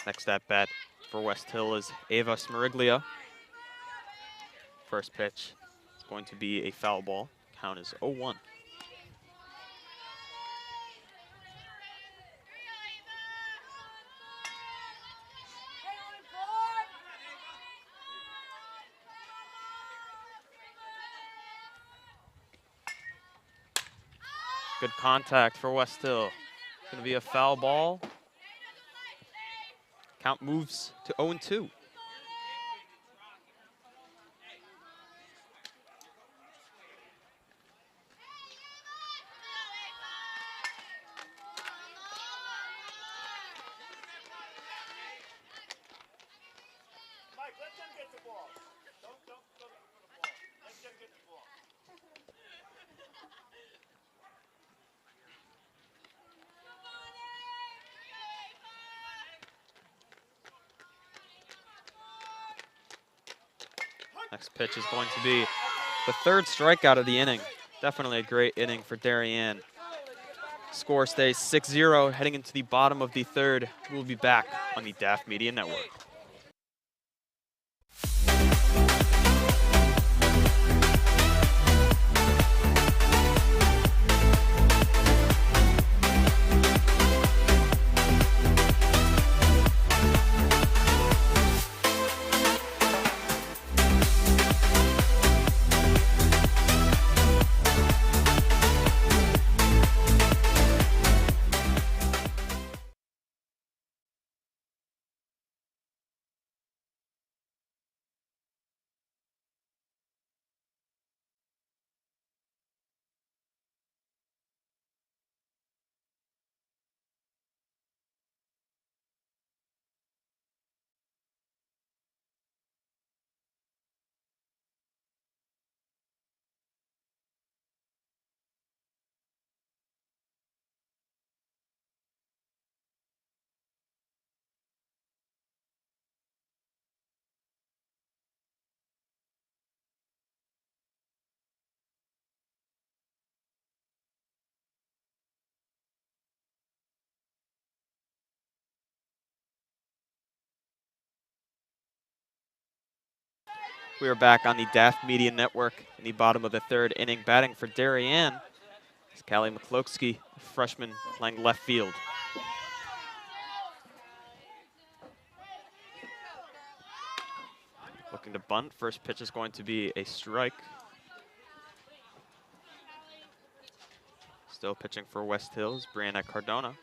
Next at bat for Westhill is Ava Smariglia. First pitch is going to be a foul ball. Count is 0-1. Good contact for Westhill. It's going to be a foul ball. Count moves to 0-2. Next pitch is going to be the third strikeout of the inning. Definitely a great inning for Darien. Score stays 6-0 heading into the bottom of the third. We'll be back on the DAF Media Network. We are back on the DAF Media Network in the bottom of the third inning. Batting for Darien is Callie McCloskey, a freshman playing left field. Looking to bunt. First pitch is going to be a strike. Still pitching for Westhill is Brianna Cardona.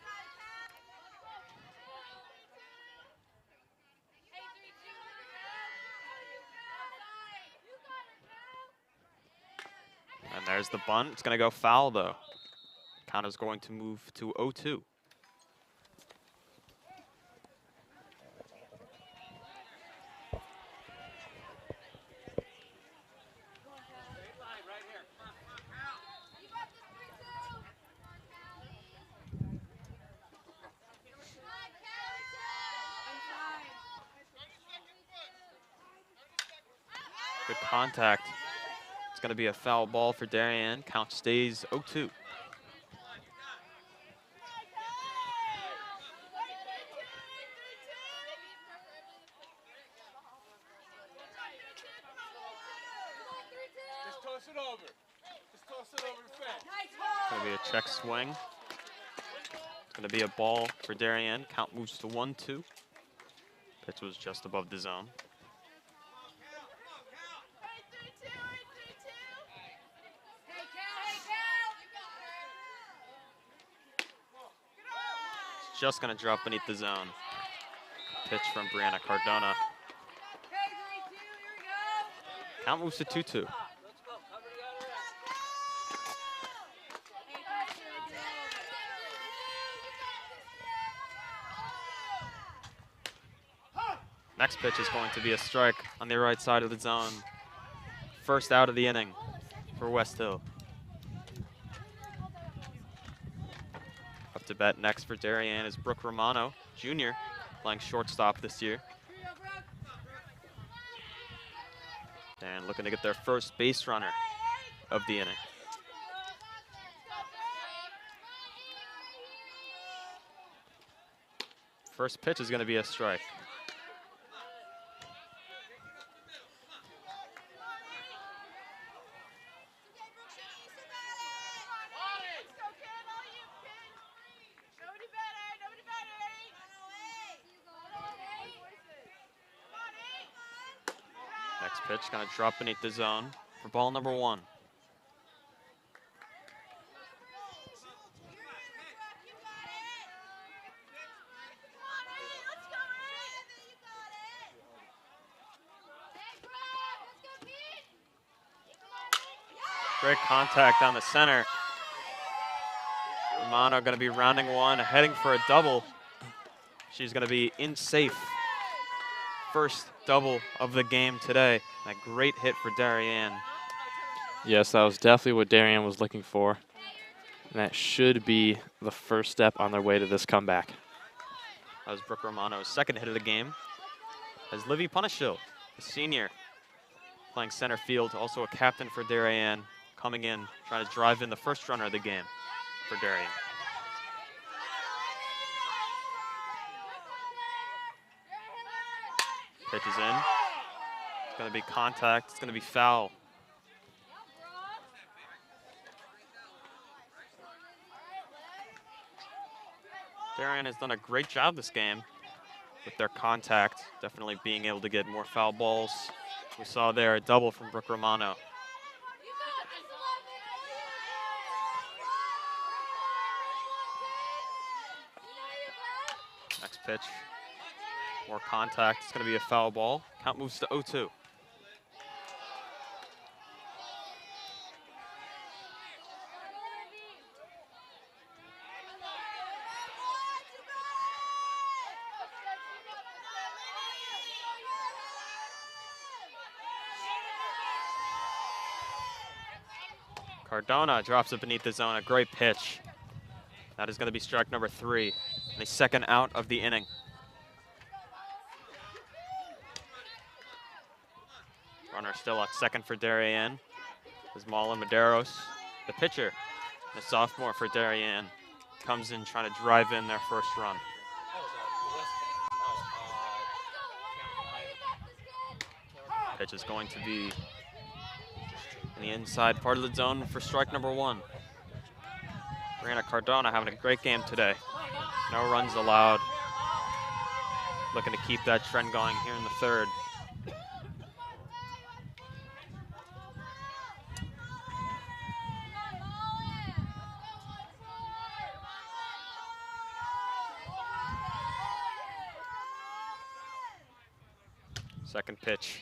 And there's the bunt. It's going to go foul, though. Count is going to move to 0-2. Good contact. It's going to be a foul ball for Darien. Count stays 0-2. Going to be a check swing. It's going to be a ball for Darien. Count moves to 1-2. Pitch was just above the zone. just going to drop beneath the zone. Pitch from Brianna Cardona. Count moves to 2-2. Next pitch is going to be a strike on the right side of the zone. First out of the inning for Westhill. Up to bat next for Darien is Brooke Romano, Jr., playing shortstop this year. And looking to get their first base runner of the inning. First pitch is going to be a strike. Next pitch going to drop beneath the zone for ball number 1. Great contact down the center. Romano going to be rounding one, heading for a double. She's going to be in safe. First double of the game today. A great hit for Darien.
Yes, that was definitely what Darien was looking for. And that should be the first step on their way to this comeback.
That was Brooke Romano's second hit of the game. As Livy Punishill, a senior, playing center field, also a captain for Darien, coming in, trying to drive in the first runner of the game for Darien. Pitch is in. It's going to be contact. It's going to be foul. Darien has done a great job this game with their contact, definitely being able to get more foul balls. We saw there a double from Brooke Romano. Next pitch. More contact. It's going to be a foul ball. Count moves to 0-2. Cardona drops it beneath the zone. A great pitch. That is going to be strike number 3. And the second out of the inning. Runner still at second for Darien. Is Marlon Medeiros, the pitcher, the sophomore for Darien, comes in trying to drive in their first run. Pitch is going to be in the inside part of the zone for strike number 1. Brianna Cardona having a great game today. No runs allowed. Looking to keep that trend going here in the third. Second pitch,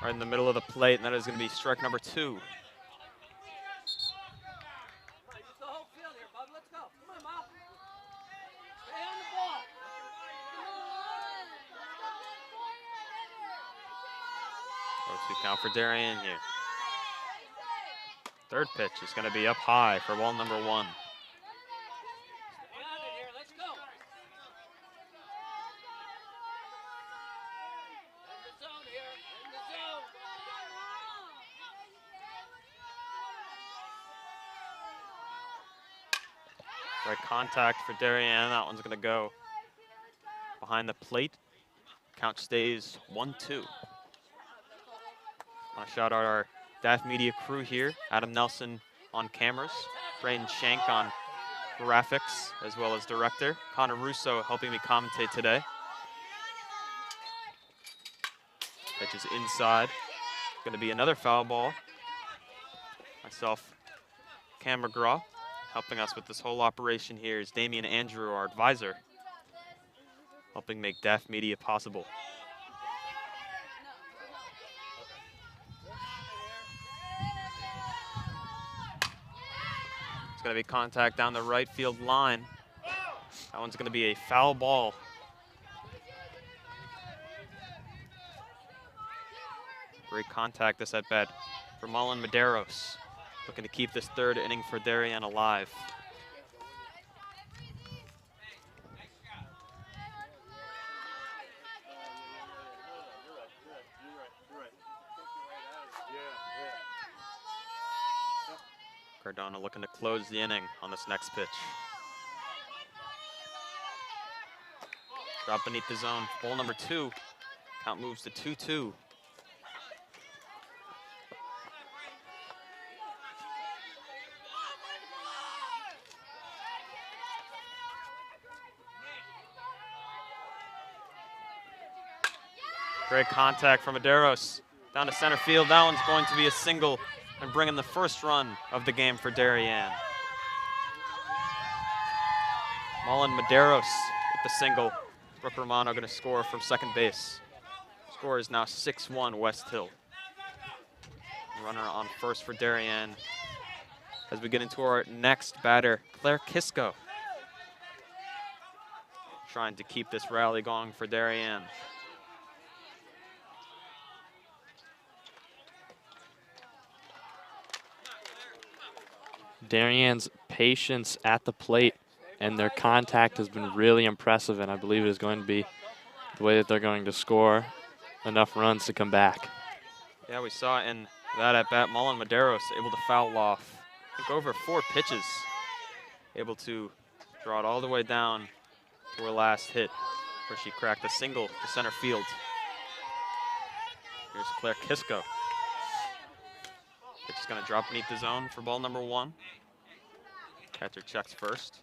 right in the middle of the plate, and that is going to be strike number 2. Count for Darien here. Third pitch is going to be up high for ball number 1. Right contact for Darien. That one's going to go behind the plate. Count stays 1-2. I want to shout out our DAF Media crew here. Adam Nelson on cameras, Braden Shank on graphics, as well as director. Connor Russo helping me commentate today. Pitch is inside. Going to be another foul ball. Myself, Cam McGraw, Helping us with this whole operation here is Damian Andrew, our advisor, helping make DAF Media possible. It's going to be contact down the right field line. That one's going to be a foul ball. Great contact this at bat for Mullen Medeiros, looking to keep this third inning for Darien alive. Cardona looking to close the inning on this next pitch. Drop beneath the zone, ball number 2. Count moves to 2-2. Great contact from Medeiros down to center field. That one's going to be a single and bring in the first run of the game for Darien. Mullen Medeiros with the single. Brooke Romano going to score from second base. Score is now 6-1 Westhill. Runner on first for Darien. As we get into our next batter, Claire Kisco. Trying to keep this rally going for Darien.
Darien's patience at the plate and their contact has been really impressive, and I believe it is going to be the way that they're going to score enough runs to come back.
Yeah, we saw in that at bat, Mullen Medeiros able to foul off, I think, over 4 pitches, able to draw it all the way down to her last hit, where she cracked a single to center field. Here's Claire Kisco. Pitch is going to drop beneath the zone for ball number 1. Catcher checks first.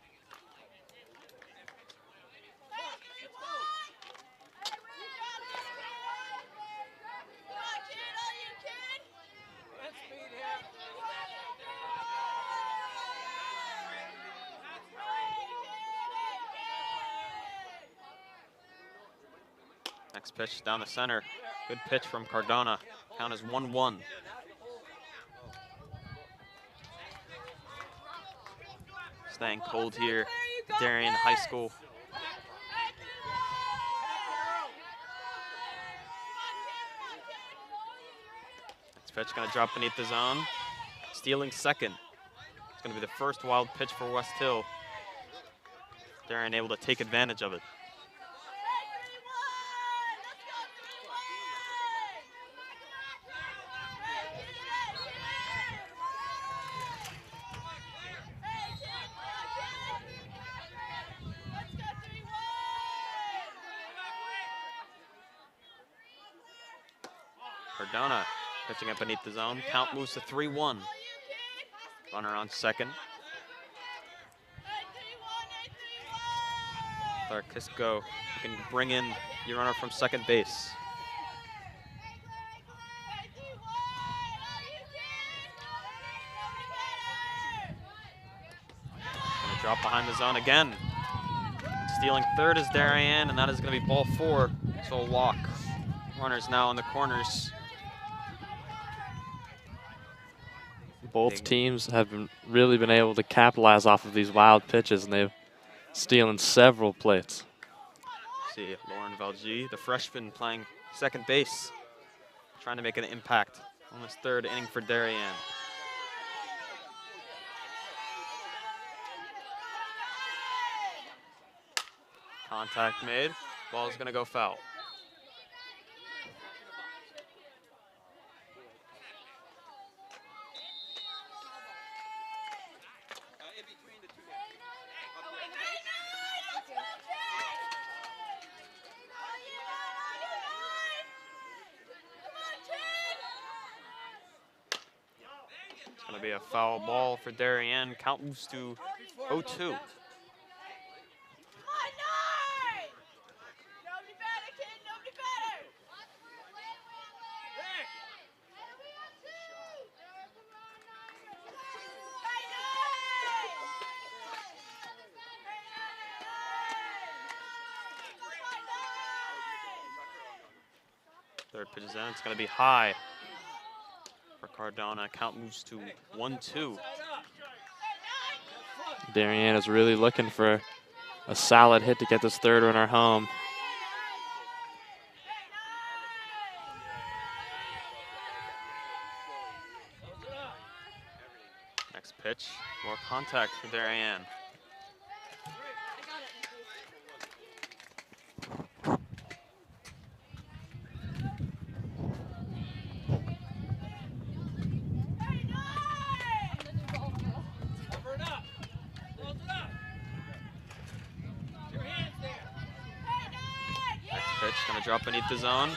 Next pitch down the center. Good pitch from Cardona. Count is 1-1. Staying cold here at Darien High School. Next pitch going to drop beneath the zone. Stealing second. It's going to be the first wild pitch for Westhill. Darien able to take advantage of it. Cardona pitching up beneath the zone. Count moves to 3-1. Runner on second. Claire Kisco, you can bring in your runner from second base. Gonna drop behind the zone again. Stealing third is Darien, and that is going to be ball 4, so a walk. Runners now in the corners.
Both teams have really been able to capitalize off of these wild pitches, and they've stealing several plates.
See Lauren Valgie, the freshman, playing second base, trying to make an impact on this third inning for Darien. Contact made. Ball is going to go foul. It's going to be a foul ball for Darien. Count moves to 0-2. Third pitch is in. It's going to be high for Cardona. Count moves to 1-2.
Darien is really looking for a solid hit to get this third runner home.
Next pitch, more contact for Darien. Pitch gonna drop beneath the zone.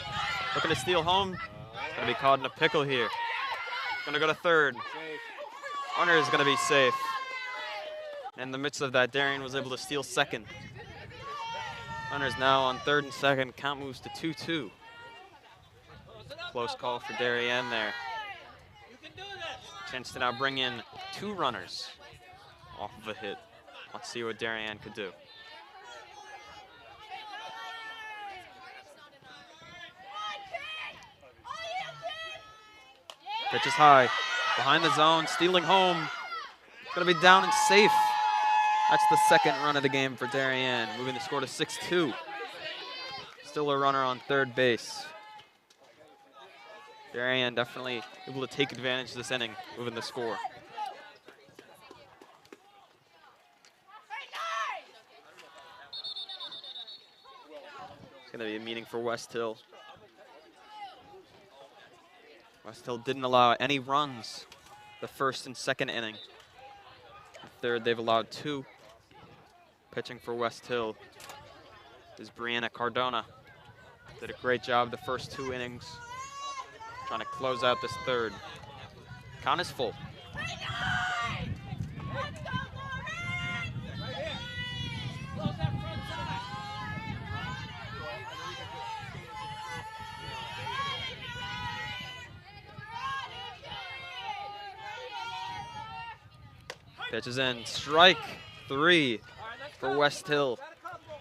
Looking to steal home. Gonna be caught in a pickle here. Gonna go to third. Runner is gonna be safe. In the midst of that, Darien was able to steal second. Runner's now on third and second. Count moves to 2-2. Close call for Darien there. Chance to now bring in 2 runners off of a hit. Let's see what Darien could do. Pitch is high, behind the zone, stealing home. It's gonna be down and safe. That's the second run of the game for Darien, moving the score to 6-2. Still a runner on third base. Darien definitely able to take advantage of this inning, moving the score. It's gonna be a meeting for Westhill. Westhill didn't allow any runs the first and second inning. The third, they've allowed 2. Pitching for Westhill is Brianna Cardona. Did a great job the first 2 innings. Trying to close out this third. Count is full. Pitch is in, strike 3 for Westhill.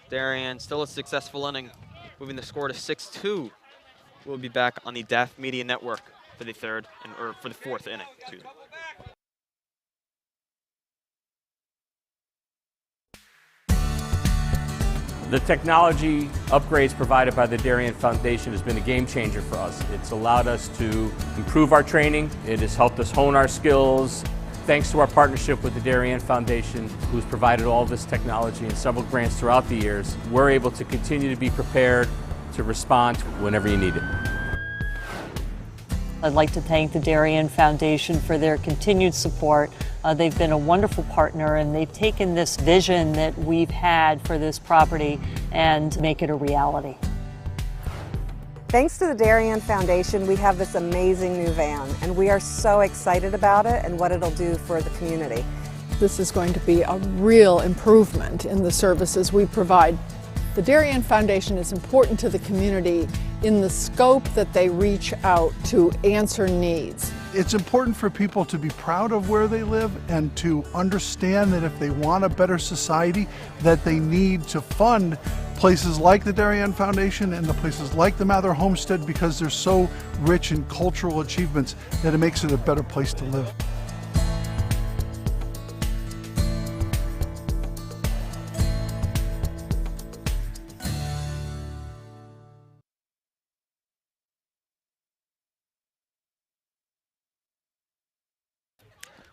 Darien still a successful inning, moving the score to 6-2. We'll be back on the DAF Media Network for the for the 4th inning. Excuse me.
The technology upgrades provided by the Darien Foundation has been a game changer for us. It's allowed us to improve our training. It has helped us hone our skills. Thanks to our partnership with the Darien Foundation, who's provided all this technology and several grants throughout the years, we're able to continue to be prepared to respond whenever you need it.
I'd like to thank the Darien Foundation for their continued support. They've been a wonderful partner, and they've taken this vision that we've had for this property and make it a reality.
Thanks to the Darien Foundation, we have this amazing new van, and we are so excited about it and what it'll do for the community.
This is going to be a real improvement in the services we provide. The Darien Foundation is important to the community in the scope that they reach out to answer needs.
It's important for people to be proud of where they live and to understand that if they want a better society, that they need to fund places like the Darien Foundation and the places like the Mather Homestead, because they're so rich in cultural achievements that it makes it a better place to live.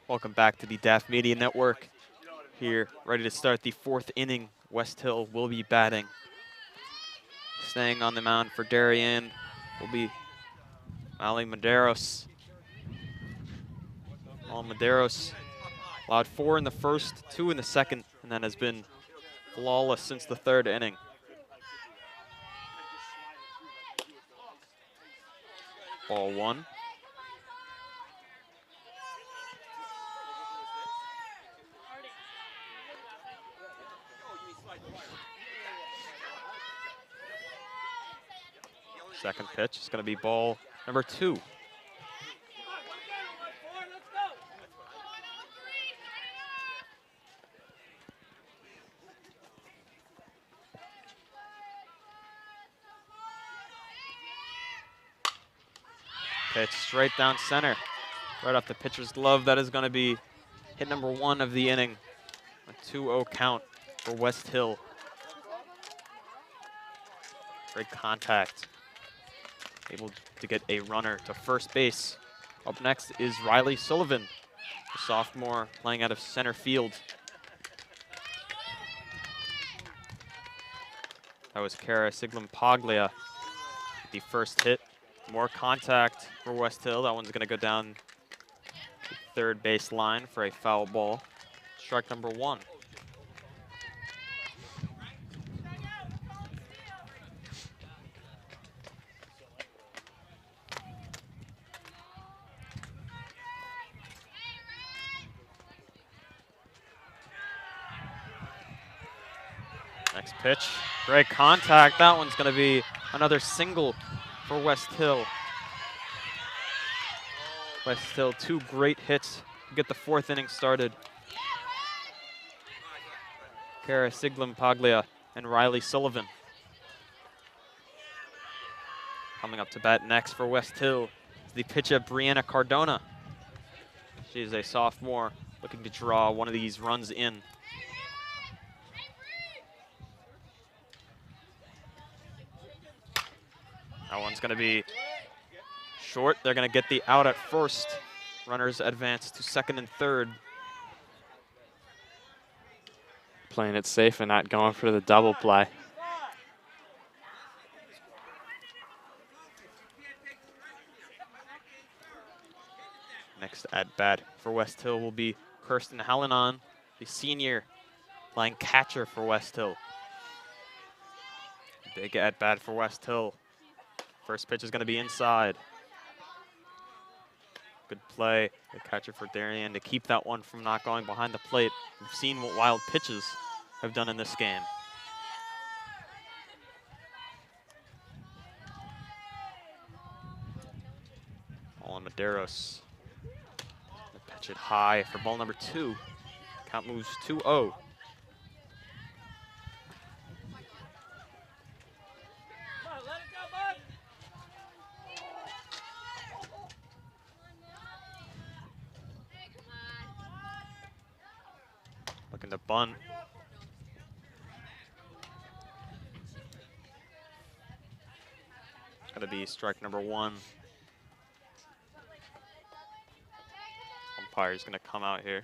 Welcome back to the DAF Media Network. Here, ready to start the 4th inning. Westhill will be batting. Staying on the mound for Darien will be Ali Medeiros. Medeiros allowed 4 in the first, 2 in the second, and then has been flawless since the 3rd inning. Ball 1. Second pitch is going to be ball number 2. pitch straight down center. Right off the pitcher's glove. That is going to be hit number 1 of the inning. A 2-0 count for Westhill. Great contact. Able to get a runner to first base. Up next is Riley Sullivan, a sophomore playing out of center field. That was Kara Siglum-Paglia, the first hit. More contact for Westhill. That one's going to go down the third base line for a foul ball. Strike number 1. Next pitch, great contact. That one's going to be another single for Westhill. Westhill, 2 great hits to get the 4th inning started. Kara Siglum-Paglia and Riley Sullivan. Coming up to bat next for Westhill is the pitcher Brianna Cardona. She is a sophomore looking to draw one of these runs in. That one's going to be short. They're going to get the out at first. Runners advance to second and third.
Playing it safe and not going for the double play.
Next at bat for Westhill will be Kirsten Hallinan, the senior, playing catcher for Westhill. Big at bat for Westhill. First pitch is going to be inside. Good play, the catcher for Darien to keep that one from not going behind the plate. We've seen what wild pitches have done in this game. On Medeiros. The pitch it high for ball number 2. Count moves 2-0. Looking to bunt. It's going to be strike number 1. Umpire's going to come out here.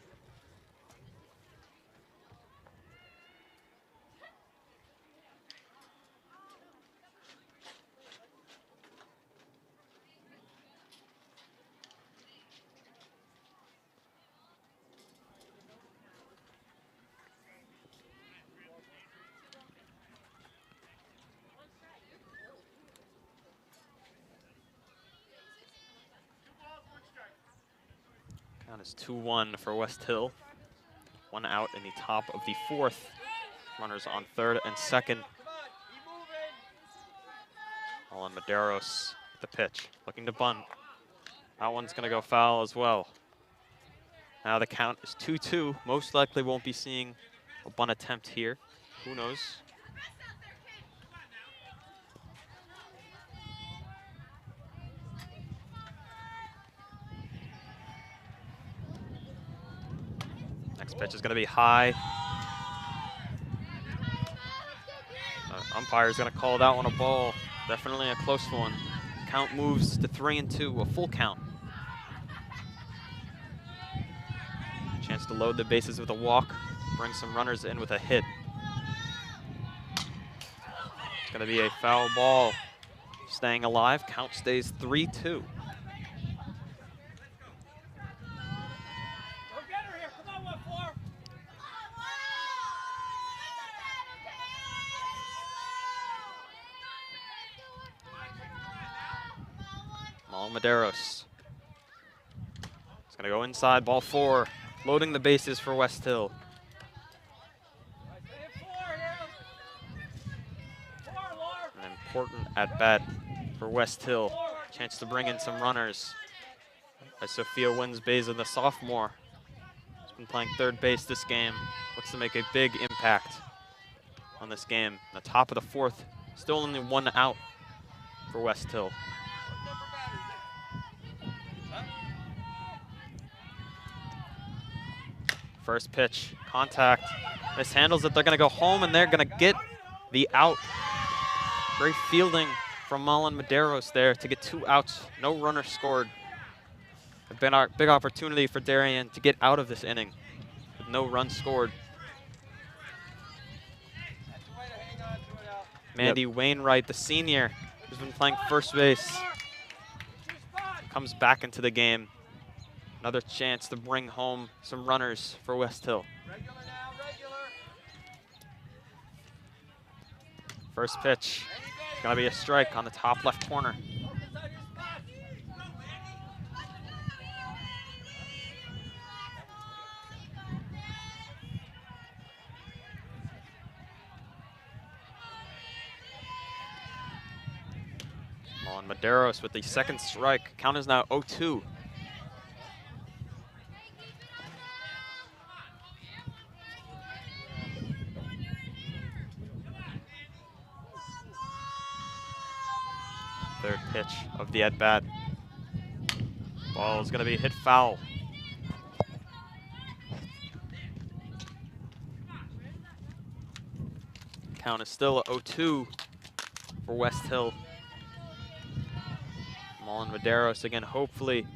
Count is 2-1 for Westhill. 1 out in the top of the 4th. Runners on third and second. On Medeiros, the pitch, looking to bunt. That one's going to go foul as well. Now the count is 2-2. Most likely won't be seeing a bunt attempt here. Who knows? Next pitch is going to be high. Umpire's going to call that one a ball. Definitely a close one. Count moves to 3-2, a full count. Chance to load the bases with a walk, bring some runners in with a hit. It's going to be a foul ball. Staying alive, count stays 3-2. Medeiros. It's going to go inside, ball 4, loading the bases for Westhill. An important at-bat for Westhill. Chance to bring in some runners. As Sophia wins Beza, the sophomore, has been playing third base this game. Looks to make a big impact on this game. The top of the 4th, still only 1 out for Westhill. First pitch, contact, mishandles it. They're going to go home, and they're going to get the out. Great fielding from Mullen Medeiros there to get 2 outs. No runner scored. A big opportunity for Darien to get out of this inning with no runs scored. Mandy Wainwright, the senior, who's been playing first base, comes back into the game. Another chance to bring home some runners for Westhill. First pitch, gonna be a strike on the top left corner. Mullen Medeiros with the second strike. Count is now 0-2. Third pitch of the at-bat. Ball is going to be hit foul. Count is still 0-2 for Westhill. Mullen Medeiros again, hopefully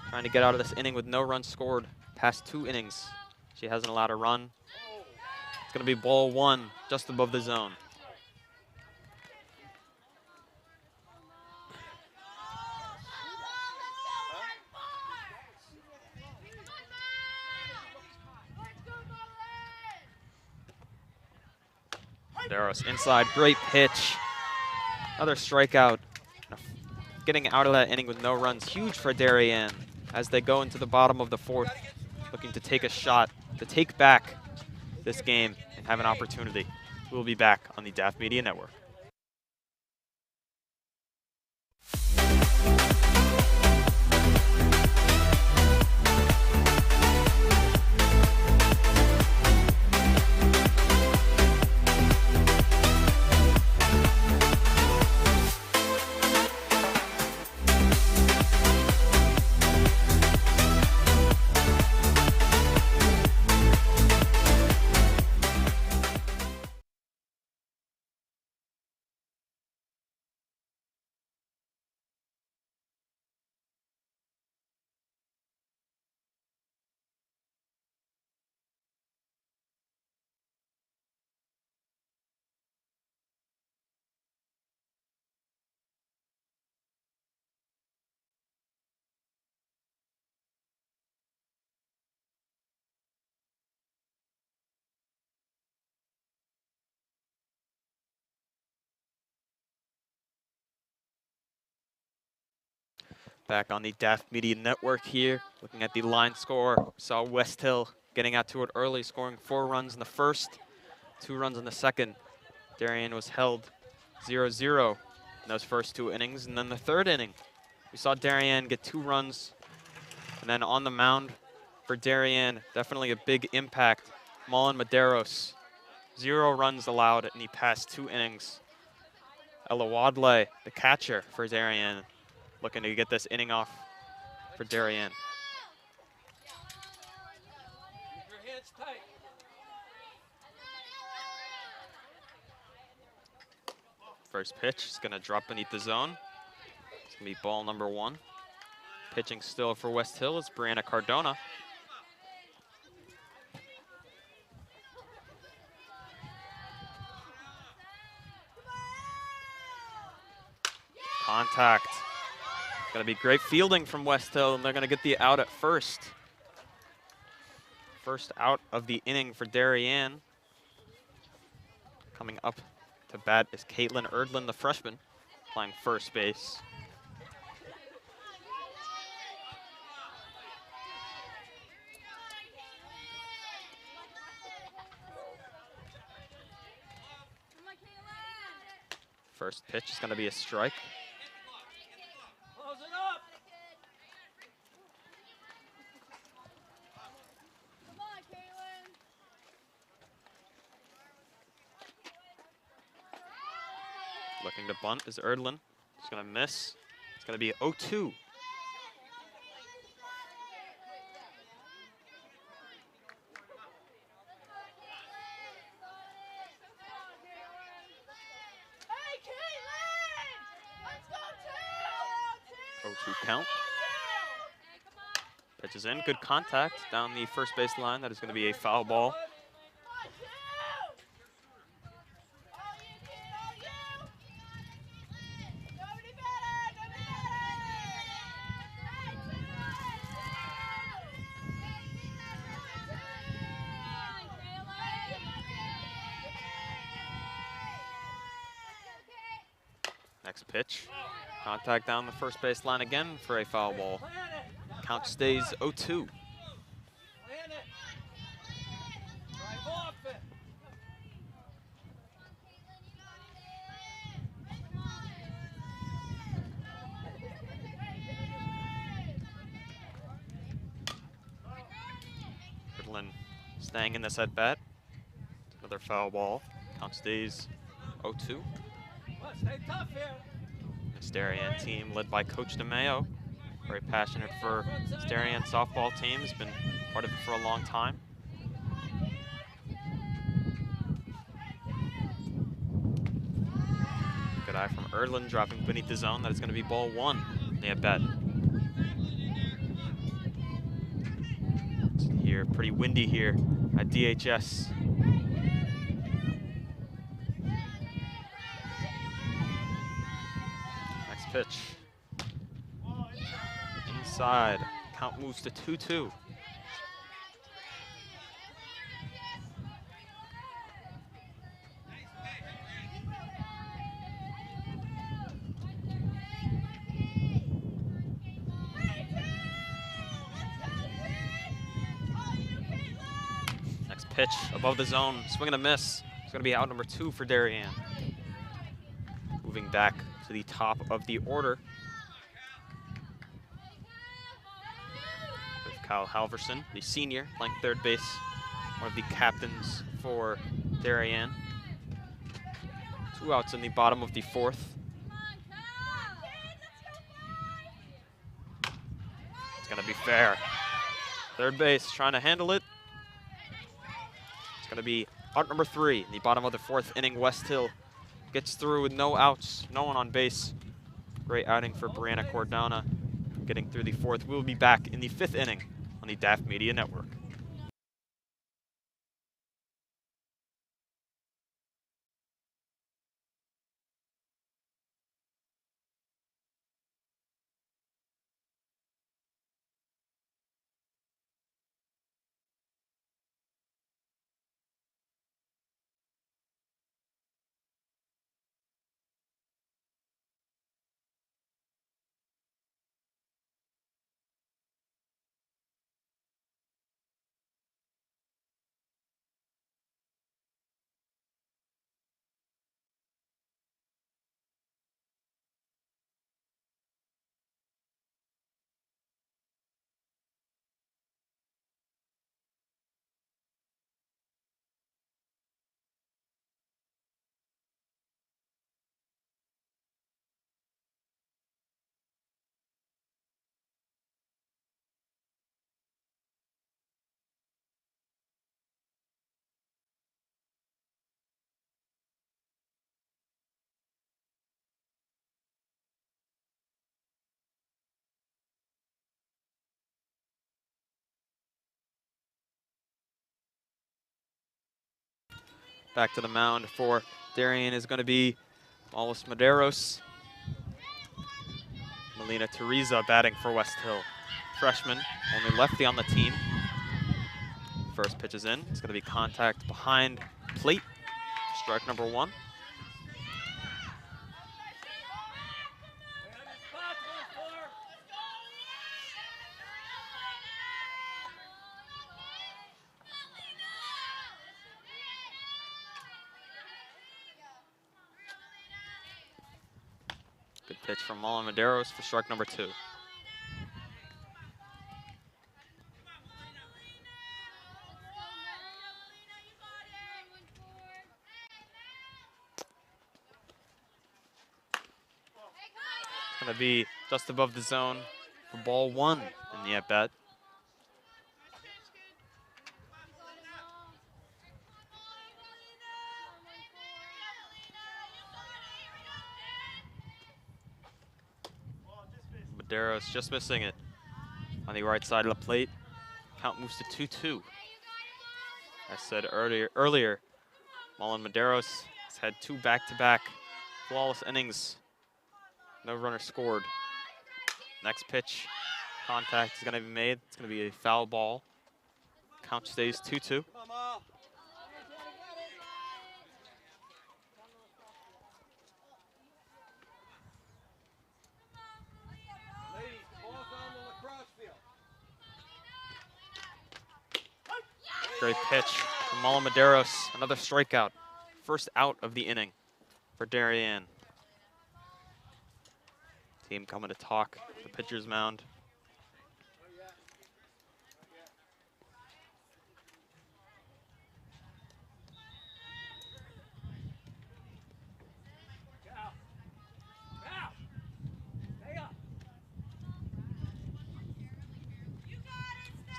trying to get out of this inning with no runs scored. Past 2 innings, she hasn't allowed a run. It's going to be ball 1, just above the zone. Medeiros inside, great pitch. Another strikeout. Getting out of that inning with no runs, huge for Darien as they go into the bottom of the 4th, looking to take a shot, to take back this game and have an opportunity. We'll be back on the DAF Media Network. Back on the DAF Media Network here, looking at the line score. Saw Westhill getting out to it early, scoring 4 runs in the first, 2 runs in the second. Darien was held 0-0 in those first 2 innings. And then the 3rd inning, we saw Darien get 2 runs. And then on the mound for Darien, definitely a big impact. Mullen Medeiros, 0 runs allowed in the past 2 innings. Ella Wadley, the catcher for Darien, looking to get this inning off for Darien. First pitch is going to drop beneath the zone. It's going to be ball number 1. Pitching still for Westhill is Brianna Cardona. Contact. Going to be great fielding from Westhill, and they're going to get the out at first. First out of the inning for Darien. Coming up to bat is Caitlin Erdlin, the freshman, playing first base. First pitch is going to be a strike. Looking to bunt is Erdlin. He's going to miss. It's going to be 0-2. 0-2 count. Pitches in, good contact down the first base line. That is going to be a foul ball. Next pitch, contact down the first base line again for a foul ball. Count stays 0-2. Riddlin staying in this at bat. Another foul ball. Count stays 0-2. This Darien team led by Coach DeMayo. Very passionate for this Darien softball team. Has been part of it for a long time. Good eye from Erdlin dropping beneath the zone. That is going to be ball 1 in the at bat. Here, pretty windy here at DHS. Next pitch. Inside. Count moves to 2-2. Next pitch above the zone. Swing and a miss. It's going to be out number 2 for Darien. Moving back to the top of the order. Kyle Halverson, the senior, playing third base, one of the captains for Darien. 2 outs in the bottom of the 4th. It's going to be fair. Third base trying to handle it. It's going to be out number 3 in the bottom of the 4th inning. Westhill gets through with no outs, no one on base. Great outing for Brianna Cordona. Getting through the 4th. We'll be back in the 5th inning on the DAF Media Network. Back to the mound for Darien is going to be Wallace Medeiros. Melina Teresa batting for Westhill. Freshman, only lefty on the team. First pitch is in. It's going to be contact behind plate. Strike number 1. Good pitch from Molly Medeiros for strike number 2. It's going to be just above the zone for ball 1 in the at-bat. Medeiros just missing it on the right side of the plate. Count moves to 2-2. As said earlier, Mullen Medeiros has had 2 back-to-back flawless innings. No runner scored. Next pitch, contact is going to be made. It's going to be a foul ball. Count stays 2-2. Great pitch from Mullen Medeiros. Another strikeout. First out of the inning for Darien. Team coming to talk the pitcher's mound.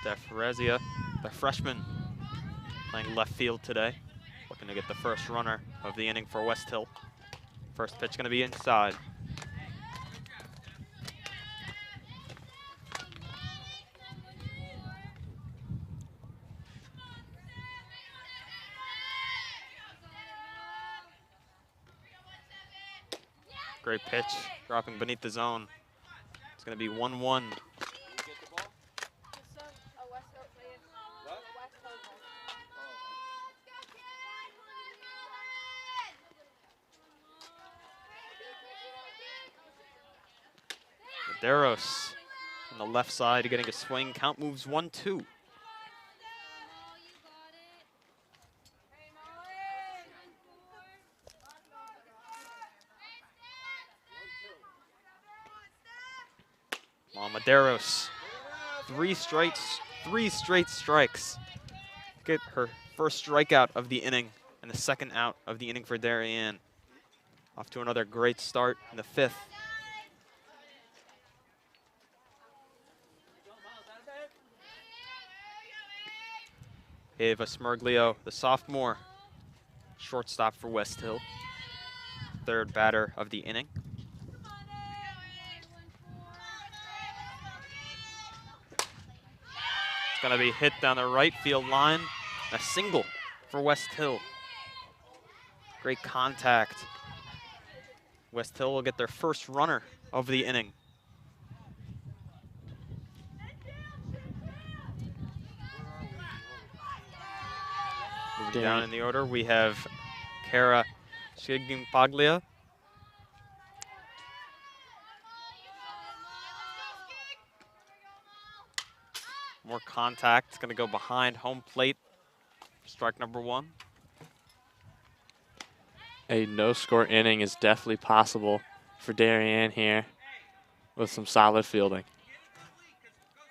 Steph Rezia, the freshman, playing left field today. Looking to get the first runner of the inning for Westhill. First pitch going to be inside. Great pitch, dropping beneath the zone. It's going to be 1-1. Medeiros on the left side getting a swing. Count moves 1-2. Medeiros, 3 straight strikes. Get her first strikeout of the inning and the second out of the inning for Darien. Off to another great start in the 5th. Ava Smerglio, the sophomore, shortstop for Westhill. Third batter of the inning. It's going to be hit down the right field line. A single for Westhill. Great contact. Westhill will get their first runner of the inning. Moving down in the order, we have Kara Shigimpaglia. More contact. It's going to go behind home plate. Strike number 1.
A no-score inning is definitely possible for Darien here with some solid fielding.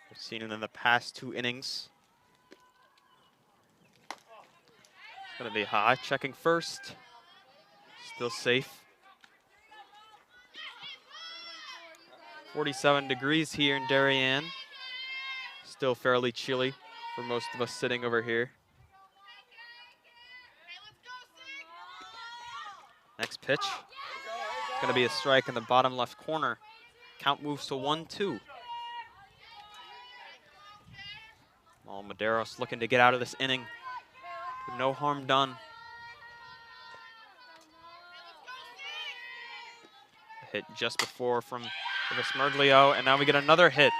We've seen it in the past 2 innings. It's going to be high. Checking first. Still safe. 47 degrees here in Darien. Still fairly chilly for most of us sitting over here. Next pitch. It's going to be a strike in the bottom left corner. Count moves to 1-2. Medeiros looking to get out of this inning. No harm done. A hit just before from Smerglio, and now we get another hit.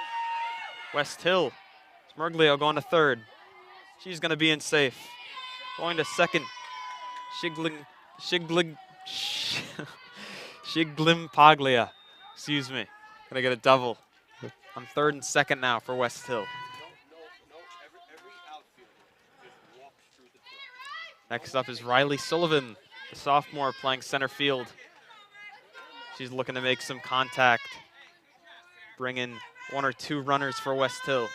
Westhill. Smerglio going to third. She's going to be in safe. Going to second. Shiglimpaglia. Excuse me. Going to get a double. On third and second now for Westhill. Next up is Riley Sullivan, the sophomore playing center field. She's looking to make some contact. Bring in 1 or 2 runners for Westhill.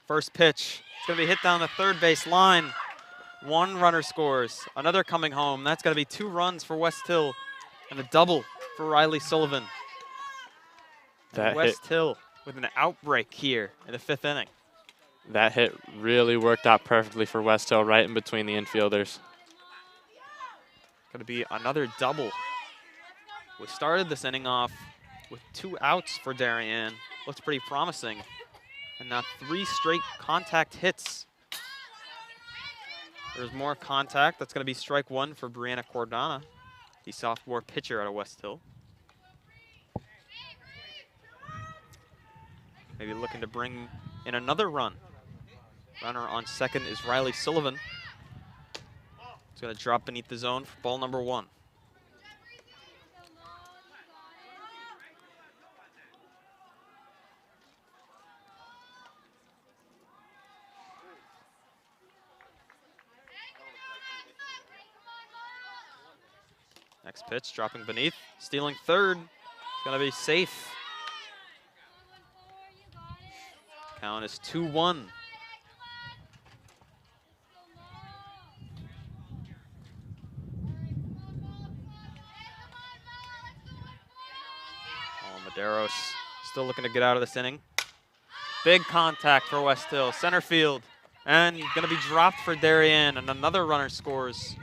First pitch. It's going to be hit down the third base line. 1 runner scores. Another coming home. That's going to be 2 runs for Westhill and a double for Riley Sullivan. And Westhill with an outbreak here in the 5th inning.
That hit really worked out perfectly for Westhill, right in between the infielders.
Going to be another double We started this inning off with 2 outs for Darien. Looks pretty promising. And now 3 straight contact hits. There's more contact. That's going to be strike 1 for Brianna Cordana, the sophomore pitcher out of Westhill. Maybe looking to bring in another run. Runner on second is Riley Sullivan. It's going to drop beneath the zone for ball number 1. Next pitch, dropping beneath, stealing third. It's going to be safe. Count is 2-1. Medeiros still looking to get out of this inning. Big contact for Westhill, center field, and going to be dropped for Darien, and another runner scores.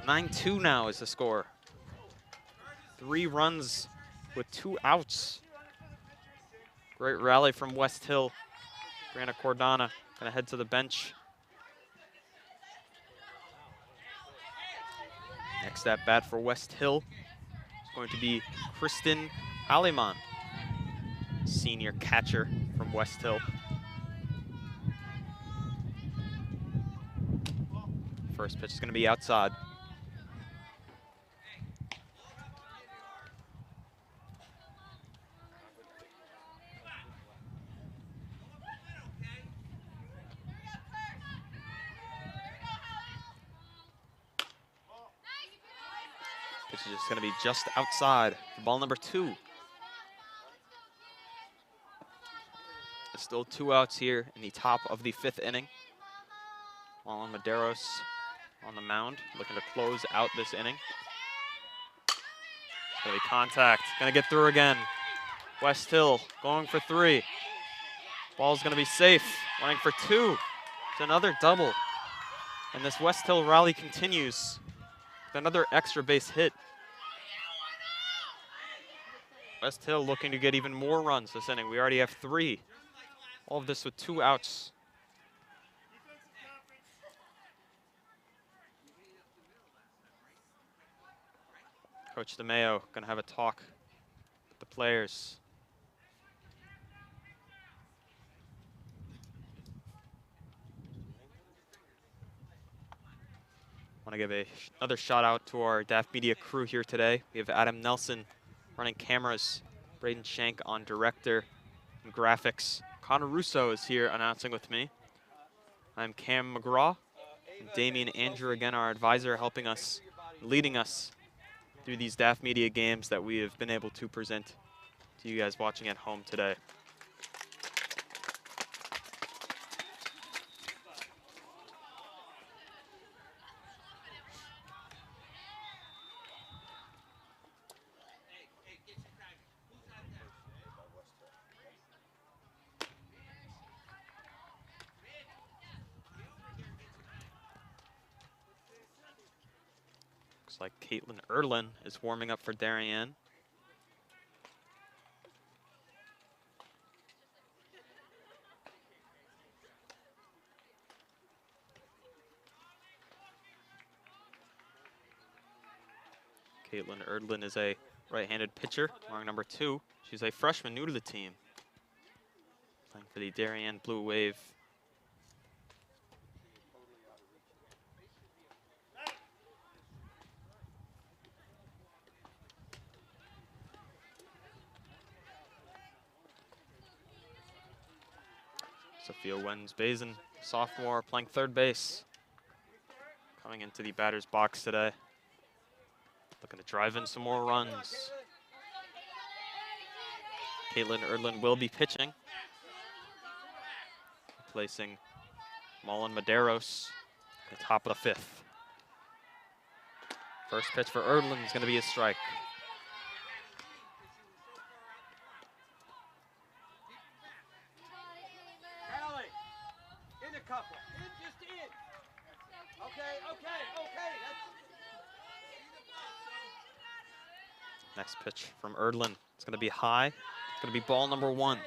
9-2 now is the score. 3 runs with 2 outs. Great rally from Westhill. Brianna Cordana going to head to the bench. Next at bat for Westhill is going to be Kristen Aliman, senior catcher from Westhill. First pitch is going to be outside. Pitch is just going to be just outside for ball number 2. There's still 2 outs here in the top of the 5th inning. Juan Medeiros on the mound, looking to close out this inning. It's going to be contact. Going to get through again. Westhill going for 3. Ball's going to be safe. Running for 2. It's another double. And this Westhill rally continues with another extra base hit. Westhill looking to get even more runs this inning. We already have 3. All of this with 2 outs. Coach DeMayo going to have a talk with the players. I want to give another shout out to our DAF Media crew here today. We have Adam Nelson running cameras, Braden Shank on director and graphics. Connor Russo is here announcing with me. I'm Cam McGraw. And Damian Andrew, again, our advisor, helping us, leading us through these DAF Media games that we have been able to present to you guys watching at home today. Looks like Caitlin Erlin is warming up for Darien. Caitlin Erdlin is a right-handed pitcher, wearing number 2. She's a freshman new to the team, playing for the Darien Blue Wave. Sophia Wens-Bazin, sophomore, playing third base. Coming into the batter's box today. Looking to drive in some more runs. Caitlin Erdlin will be pitching, replacing Mullen Medeiros at the top of the 5th. First pitch for Erdlin is going to be a strike. Next pitch from Erdlin. It's going to be high. It's going to be ball number 1.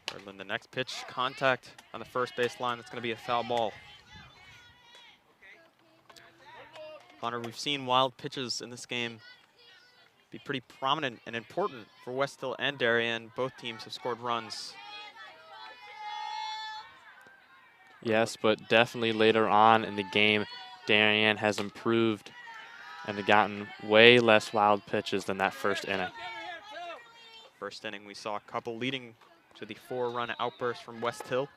Erdlin, the next pitch, contact on the first baseline. It's going to be a foul ball. Connor, we've seen wild pitches in this game be pretty prominent and important for Westhill and Darien. Both teams have scored runs.
Yes, but definitely later on in the game, Darien has improved and have gotten way less wild pitches than that first inning.
First inning, we saw a couple leading to the 4-run outburst from Westhill.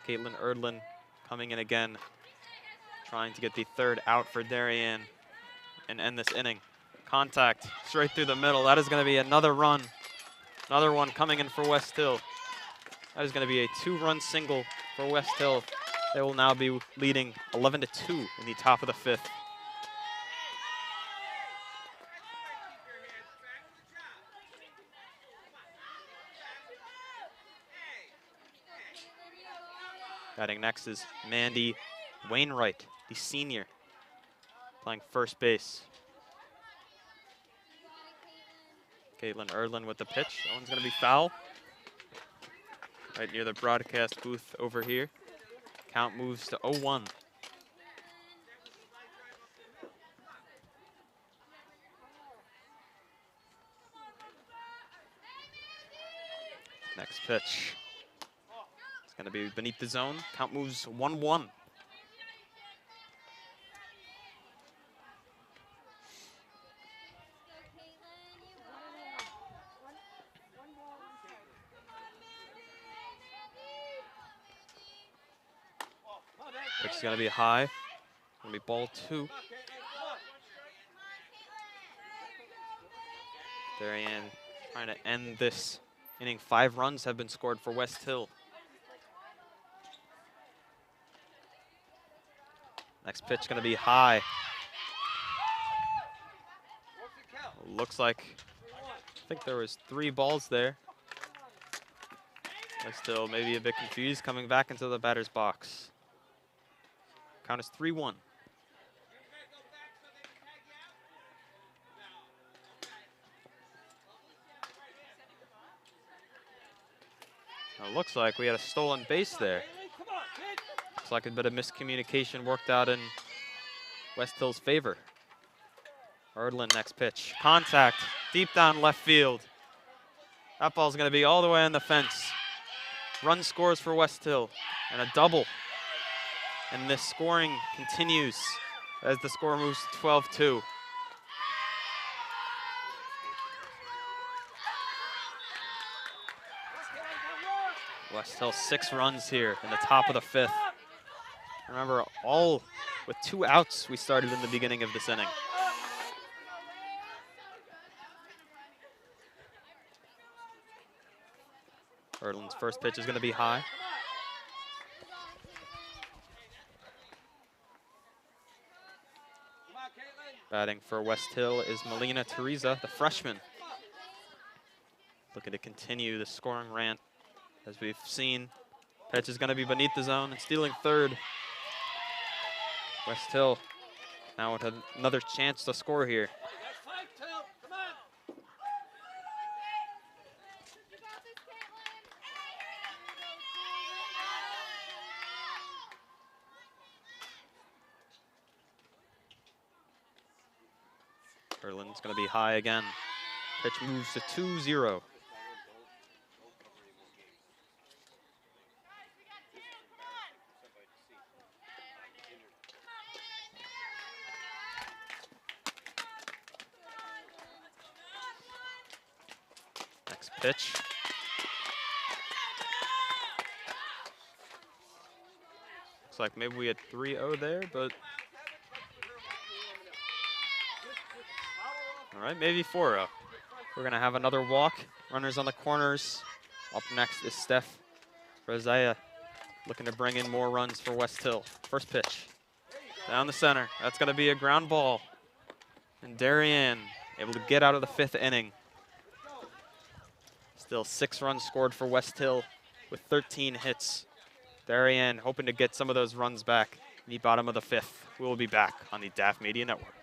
Caitlin Erdlin coming in again, trying to get the 3rd out for Darien and end this inning. Contact straight through the middle. That is going to be another run. Another one coming in for Westhill. That is going to be a 2-run single for Westhill. They will now be leading 11-2 in the top of the 5th. Batting next is Mandy Wainwright, the senior, playing first base. Caitlin Erdlin with the pitch. That one's going to be foul. Right near the broadcast booth over here. Count moves to 0-1. Next pitch. It's going to be beneath the zone. Count moves 1-1. Pitch is going to be high. Going to be ball 2. Darien trying to end this inning. 5 runs have been scored for Westhill. Next pitch going to be high. Looks like, I think there was 3 balls there. Westhill maybe a bit confused, coming back into the batter's box. Count is 3-1. Now, looks like we had a stolen base there. Looks like a bit of miscommunication worked out in Westhill's favor. Erdlin, next pitch. Contact, deep down left field. That ball's going to be all the way on the fence. Run scores for Westhill and a double. And this scoring continues as the score moves to 12-2. Westhill 6 runs here in the top of the 5th. Remember, all with 2 outs we started in the beginning of this inning. Erdlin's first pitch is going to be high. Batting for Westhill is Melina Teresa, the freshman. Looking to continue the scoring rant. As we've seen, pitch is going to be beneath the zone and stealing 3rd. Westhill now with another chance to score here. Erdlin's going to be high again. Pitch moves to 2-0. Next pitch. Looks like maybe we had 3-0 there, but all right, maybe 4-0. We're going to have another walk. Runners on the corners. Up next is Steph Rosaya, looking to bring in more runs for Westhill. First pitch. Down the center. That's going to be a ground ball. And Darien able to get out of the 5th inning. Still 6 runs scored for Westhill with 13 hits. Darien hoping to get some of those runs back in the bottom of the 5th. We will be back on the DAF Media Network.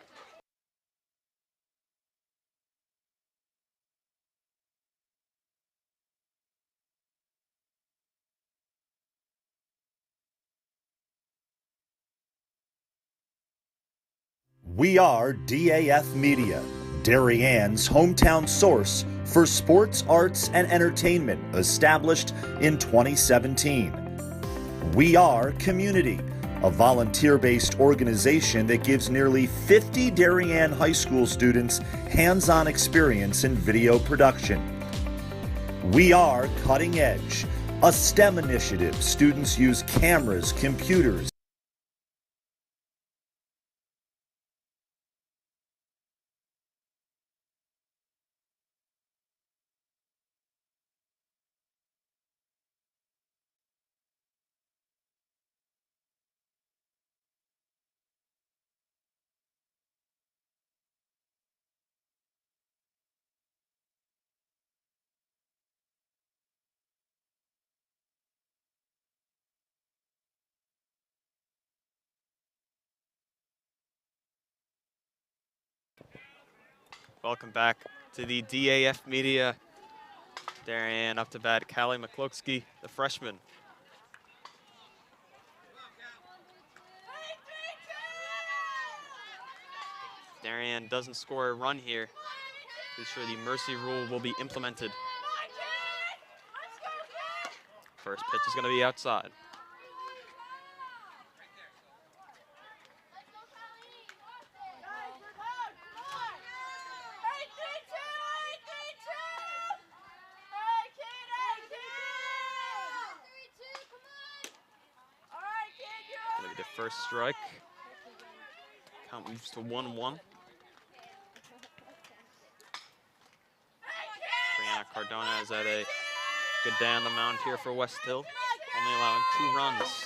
We are DAF Media, Darien's hometown source for sports, arts, and entertainment, established in 2017. We Are Community, a volunteer-based organization that gives nearly 50 Darien High School students hands-on experience in video production. We Are Cutting Edge, a STEM initiative. Students use cameras, computers,
Welcome back to the DAF Media. Darien up to bat, Callie McCloskey, the freshman. Darien doesn't score a run here. Be sure the mercy rule will be implemented. First pitch is going to be outside. Going to be the first strike. Count moves to 1-1. Brianna Cardona is at a good day on the mound here for Westhill, only allowing 2 runs.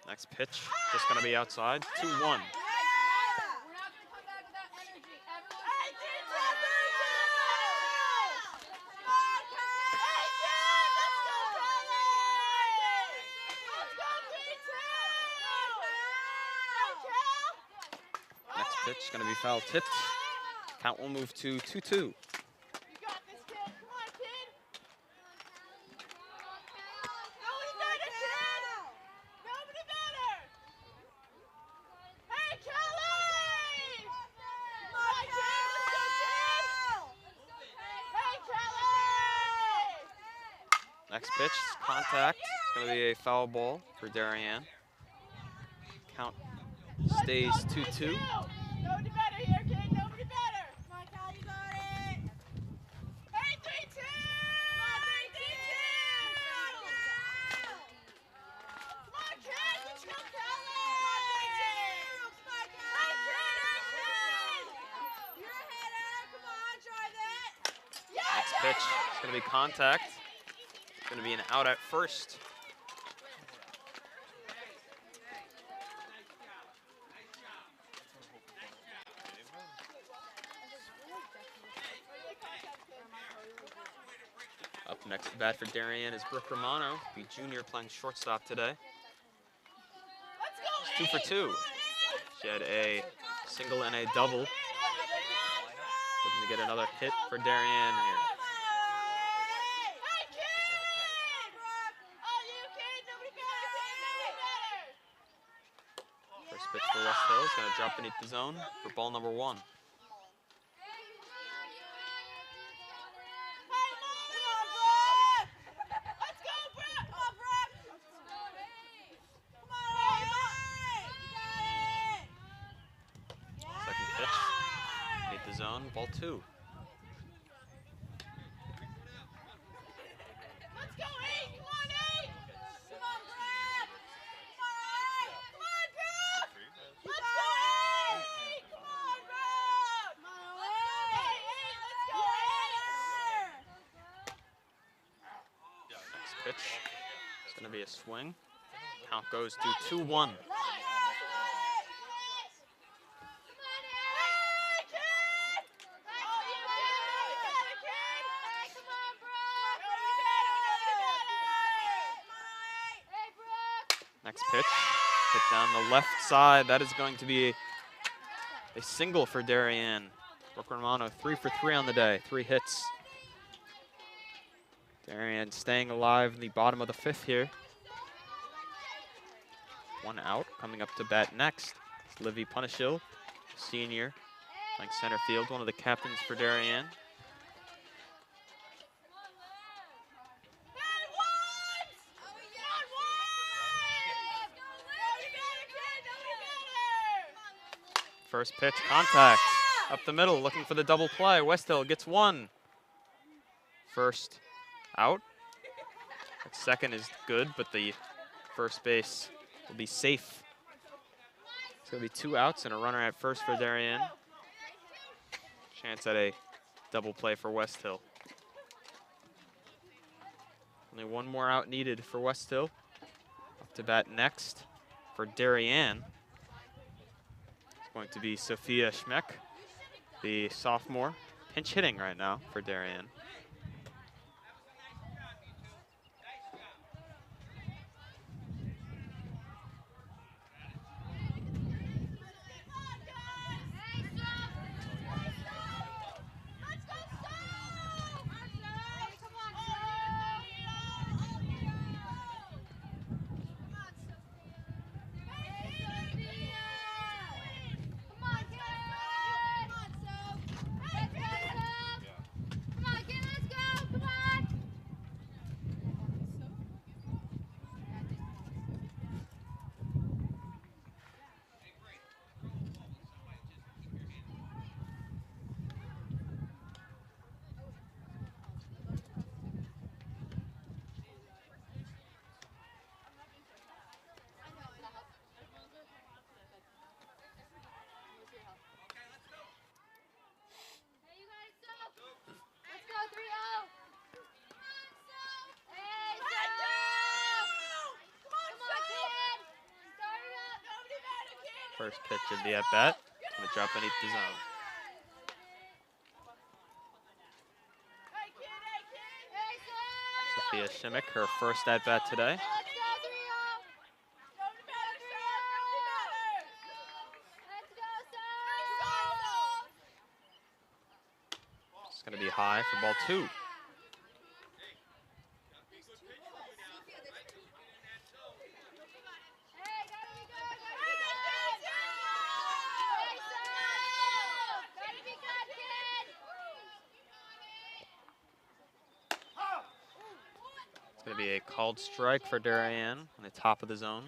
Next pitch, just going to be outside, 2-1. Next pitch is going to be foul tipped. Count will move to 2-2. Next pitch, contact. It's going to be a foul ball for Darien. Count stays 2-2.
Nobody better here, kid. Nobody better. Come on, Cal, you got it. Hey, 3-2. Come on, 3-2. Come on, kid. Let's go, Kelly. Come on, 3-2. Hey, kid. You're a hitter. Come on, try that.
Next pitch is going to be contact. It's going to be an out at first. Up next to bat for Darien is Brooke Romano, the junior playing shortstop today. She's 2 for 2. She had a single and a double. Looking to get another hit for Darien here. First pitch for Westhill is going to drop beneath the zone for ball number 1. Zone, ball 2.
Let's go, 8. Come on, 8. Come on, Brad. Come on, 8. Come on, Brad. Let's go, 8. Come on, Brad. Come on, 8. Let's go, 8.
Next pitch is going to be a swing. Count goes to 2-1. Hit down the left side. That is going to be a single for Darien. Brooke Romano 3 for 3 on the day, 3 hits. Darien staying alive in the bottom of the 5th here. 1 out. Coming up to bat next is Livy Punishil, senior, playing center field, one of the captains for Darien. First pitch, contact. Up the middle, looking for the double play. Westhill gets 1. First out. That second is good, but the first base will be safe. It's going to be 2 outs and a runner at first for Darien. Chance at a double play for Westhill. Only 1 more out needed for Westhill. Up to bat next for Darien. It's going to be Sophia Schmeck, the sophomore, pinch hitting right now for Darien. First pitch of the at-bat, going to drop beneath the zone. Sophia Schmick, her first at-bat today. It's going to be high for ball 2. It's going to be a called strike for Darien on the top of the zone.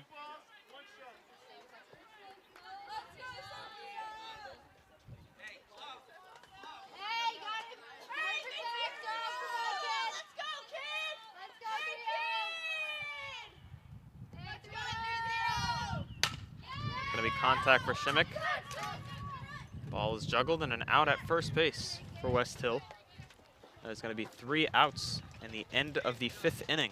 It's going to be contact for Schmick. Ball is juggled and an out at first base for Westhill. There's going to be 3 outs in the end of the 5th inning.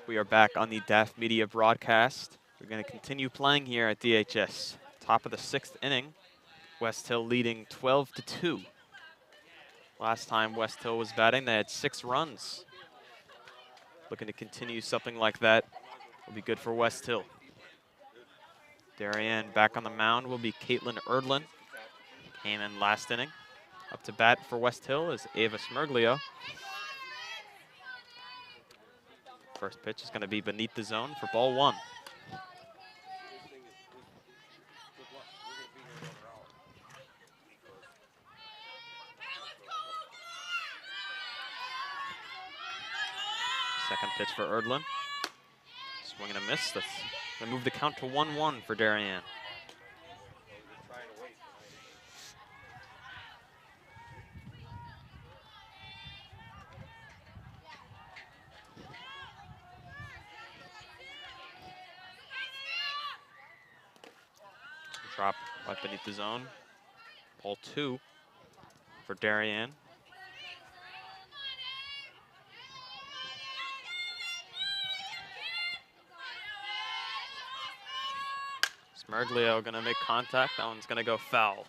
We are back on the DAF Media broadcast. We're going to continue playing here at DHS. Top of the 6th inning. Westhill leading 12-2. Last time Westhill was batting, they had 6 runs. Looking to continue something like that will be good for Westhill. Darien back on the mound will be Caitlin Erdlin. Came in last inning. Up to bat for Westhill is Ava Smerglio. First pitch is going to be beneath the zone for ball 1. Second pitch for Erdlin. Swing and a miss. That's going to move the count to 1-1 for Darien. Drop right beneath the zone. Ball 2 for Darien. Smerglio gonna make contact. That one's gonna go foul.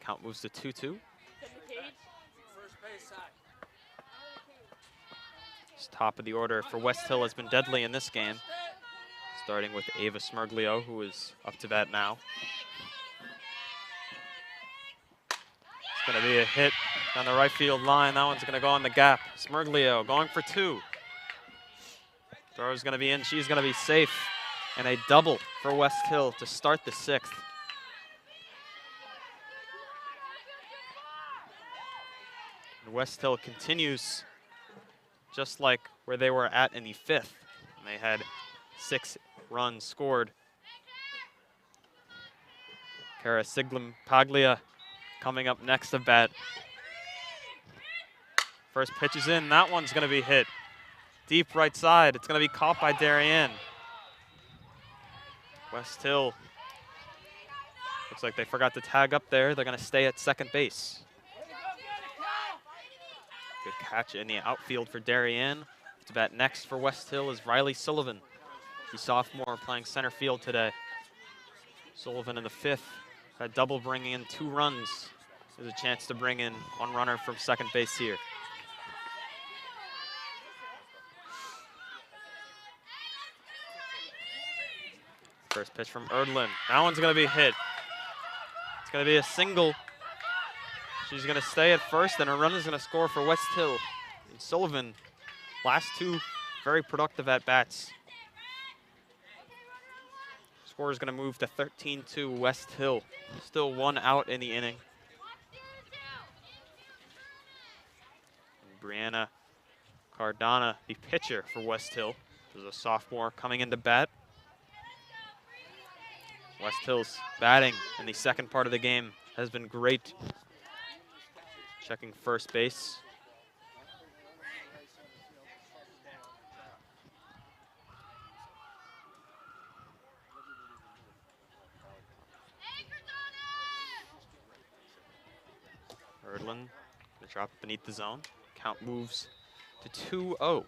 Count moves to 2-2. This top of the order for Westhill has been deadly in this game. Starting with Ava Smerglio, who is up to bat now. It's gonna be a hit down the right field line. That one's gonna go on the gap. Smerglio going for 2. Throw is gonna be in, she's gonna be safe. And a double for Westhill to start the 6th. And Westhill continues just like where they were at in the 5th. And they had 6 runs scored. Cara Paglia coming up next to bat. First pitch is in, that one's gonna be hit. Deep right side, it's gonna be caught by Darien. Westhill, looks like they forgot to tag up there. They're gonna stay at second base. Good catch in the outfield for Darien. To bat next for Westhill is Riley Sullivan, the sophomore playing center field today. Sullivan in the 5th, that double bringing in 2 runs. There's a chance to bring in 1 runner from second base here. First pitch from Erdlin. That one's going to be hit. It's going to be a single. She's going to stay at first, and her runner's going to score for Westhill. And Sullivan, last 2 very productive at-bats. Score is going to move to 13-2 Westhill. Still 1 out in the inning. And Brianna Cardona, the pitcher for Westhill. There's a sophomore coming into bat. Westhill's batting in the second part of the game has been great. Checking first base. Erdlin, the drop beneath the zone. Count moves to 2-0.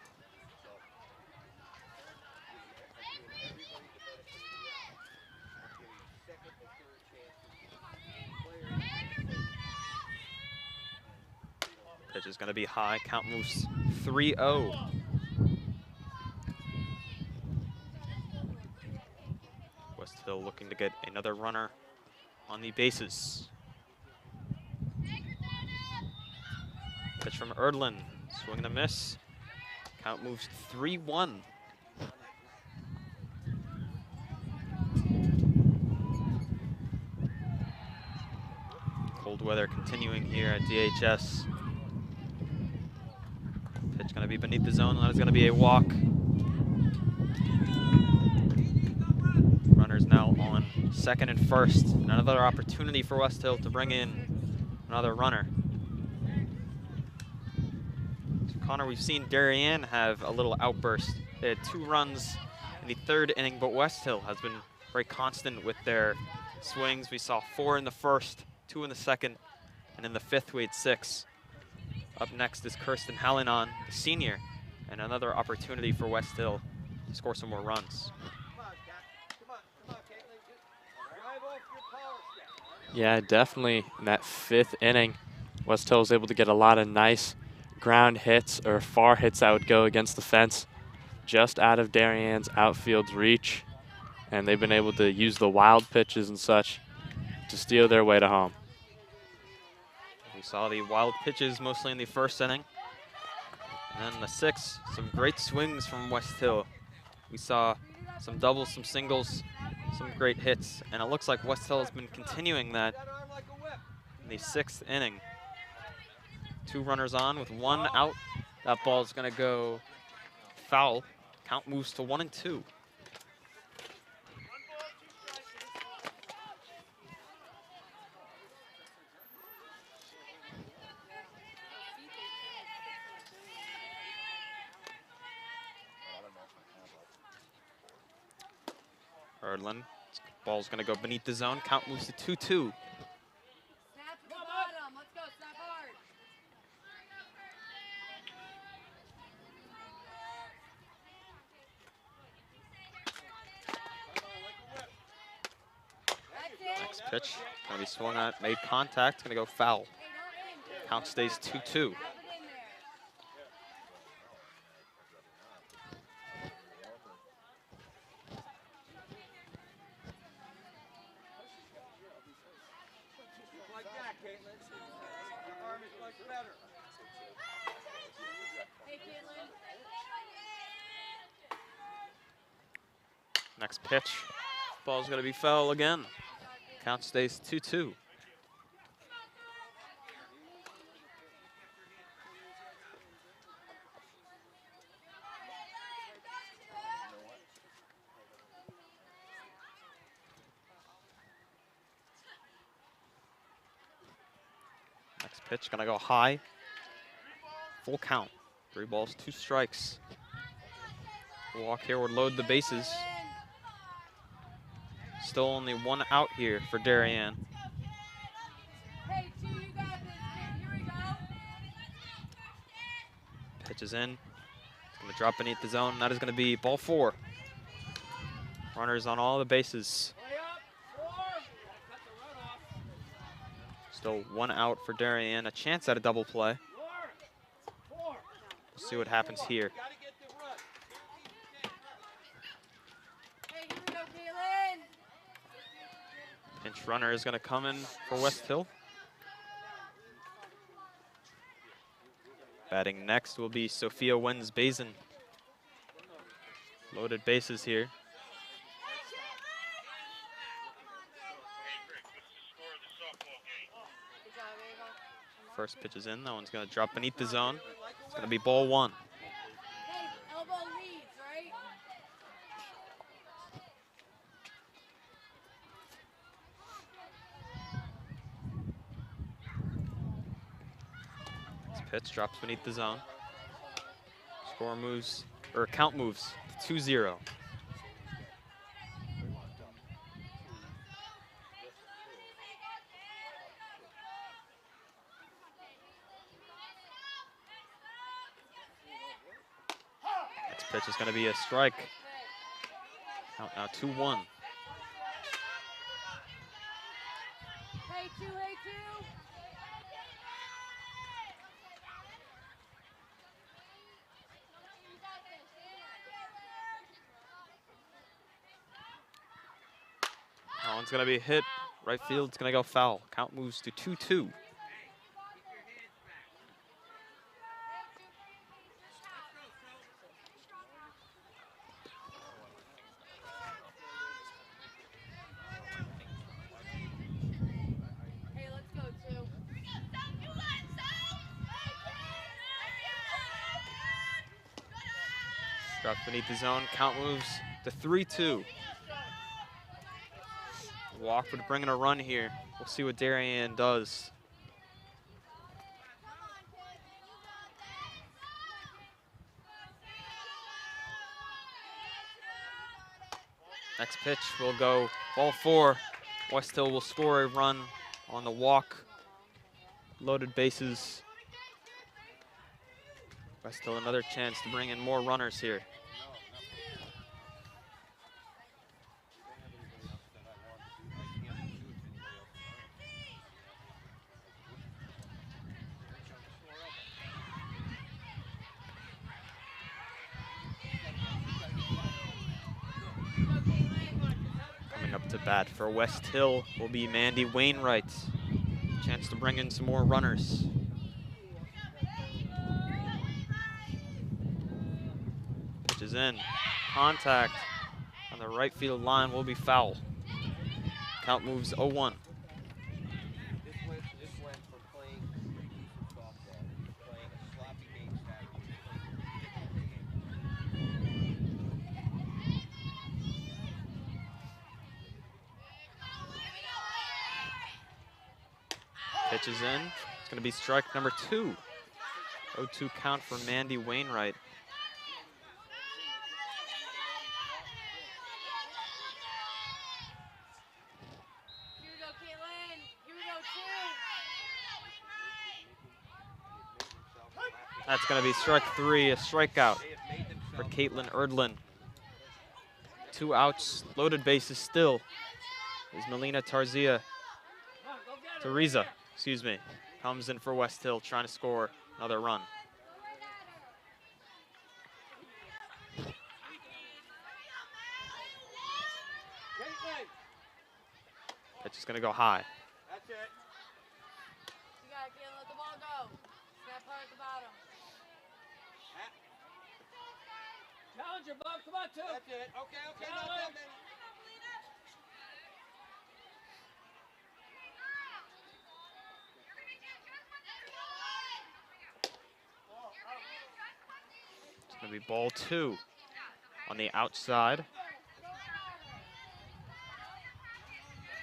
Pitch is going to be high. Count moves 3-0. Westhill looking to get another runner on the bases. Pitch from Erdlin. Swing and a miss. Count moves 3-1. Cold weather continuing here at DHS. Pitch going to be beneath the zone. That is going to be a walk. Runners now on second and first. Another opportunity for Westhill to bring in another runner. So Connor, we've seen Darien have a little outburst. They had 2 runs in the 3rd inning, but Westhill has been very constant with their swings. We saw 4 in the 1st, 2 in the 2nd, and in the 5th we had 6. Up next is Kirsten Hallinan, the senior, and another opportunity for Westhill to score some more runs.
Yeah, definitely in that 5th inning, Westhill was able to get a lot of nice ground hits or far hits that would go against the fence, just out of Darien's outfield's reach. And they've been able to use the wild pitches and such to steal their way to home.
We saw the wild pitches mostly in the 1st inning. And then the 6th, some great swings from Westhill. We saw some doubles, some singles, some great hits. And it looks like Westhill has been continuing that in the 6th inning. 2 runners on with 1 out. That ball is going to go foul. Count moves to 1-2. Erdlin, ball's gonna go beneath the zone. Count moves to 2-2. Next pitch, gonna be swung at, made contact, gonna go foul. Count stays 2-2. Next pitch, ball's gonna be foul again. Count stays 2-2. Next pitch gonna go high. Full count. 3 balls, 2 strikes. Walk here would load the bases. Still only 1 out here for Darien. Pitch is in. It's going to drop beneath the zone. That is going to be ball 4. Runners on all the bases. Still 1 out for Darien. A chance at a double play. We'll see what happens here. Pinch runner is going to come in for Westhill. Batting next will be Sophia Wens-Bazin. Loaded bases here. First pitch is in. That one's going to drop beneath the zone. It's going to be ball 1. Pitch drops beneath the zone. Score moves, or count moves to 2-0. Next pitch is going to be a strike. Count now 2-1. That one's going to be hit. Right field's going to go foul. Count moves to 2-2. Drops beneath the zone. Count moves to 3-2. Walk would bring in a run here. We'll see what Darien does. Next pitch will go ball 4. Westhill will score a run on the walk. Loaded bases. Westhill another chance to bring in more runners here. Coming up to bat for Westhill will be Mandy Wainwright. Chance to bring in some more runners. Pitch is in. Contact on the right field line will be foul. Count moves 0-1. Pitch is in. It's going to be strike number 2. 0-2 count for Mandy Wainwright.
Here we go, Caitlin. Here we go, 2.
That's going to be strike 3, a strikeout for Caitlin Erdlin. 2 outs, loaded bases still. Is Melina Teresa, excuse me, comes in for Westhill, trying to score another run. Pitch is going to go high.
That's it. You got it, Caitlin. Let the ball go. Snap hard at the bottom.
Challenger, Bob. Come on, 2. That's it. Okay, okay. Not that many.
It's going to be ball 2 on the outside.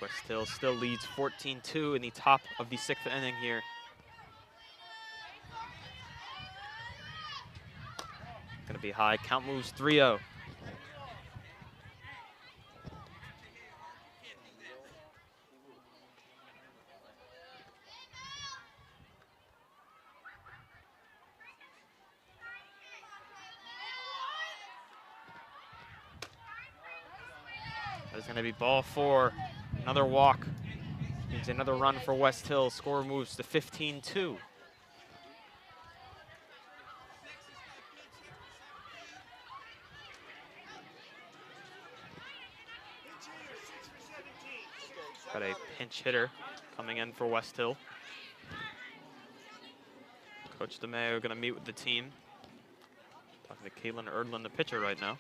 Westhill still leads 14-2 in the top of the 6th inning here. Going to be high. Count moves 3-0. That is going to be ball 4. Another walk means another run for Westhill. Score moves to 15-2. Got a pinch hitter coming in for Westhill. Coach DeMayo going to meet with the team. Talking to Caitlin Erdlin, the pitcher right now.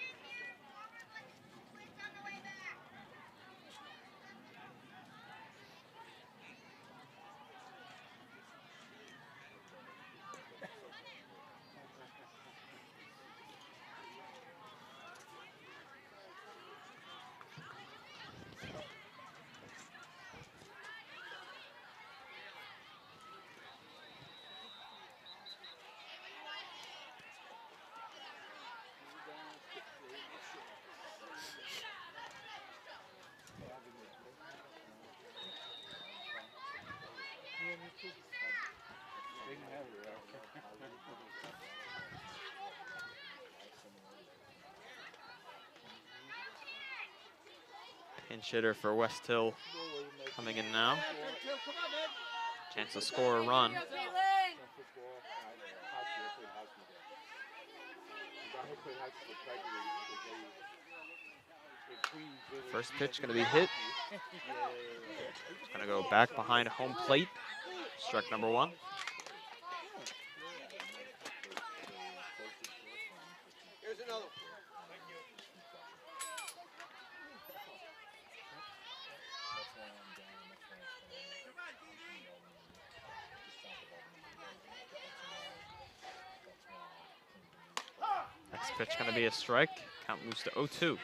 Pinch hitter for Westhill coming in now. Chance to score a run. First pitch going to be hit. It's going to go back behind home plate. Strike number 1.
Here's another.
Next pitch going to be a strike. Count moves to 0-2.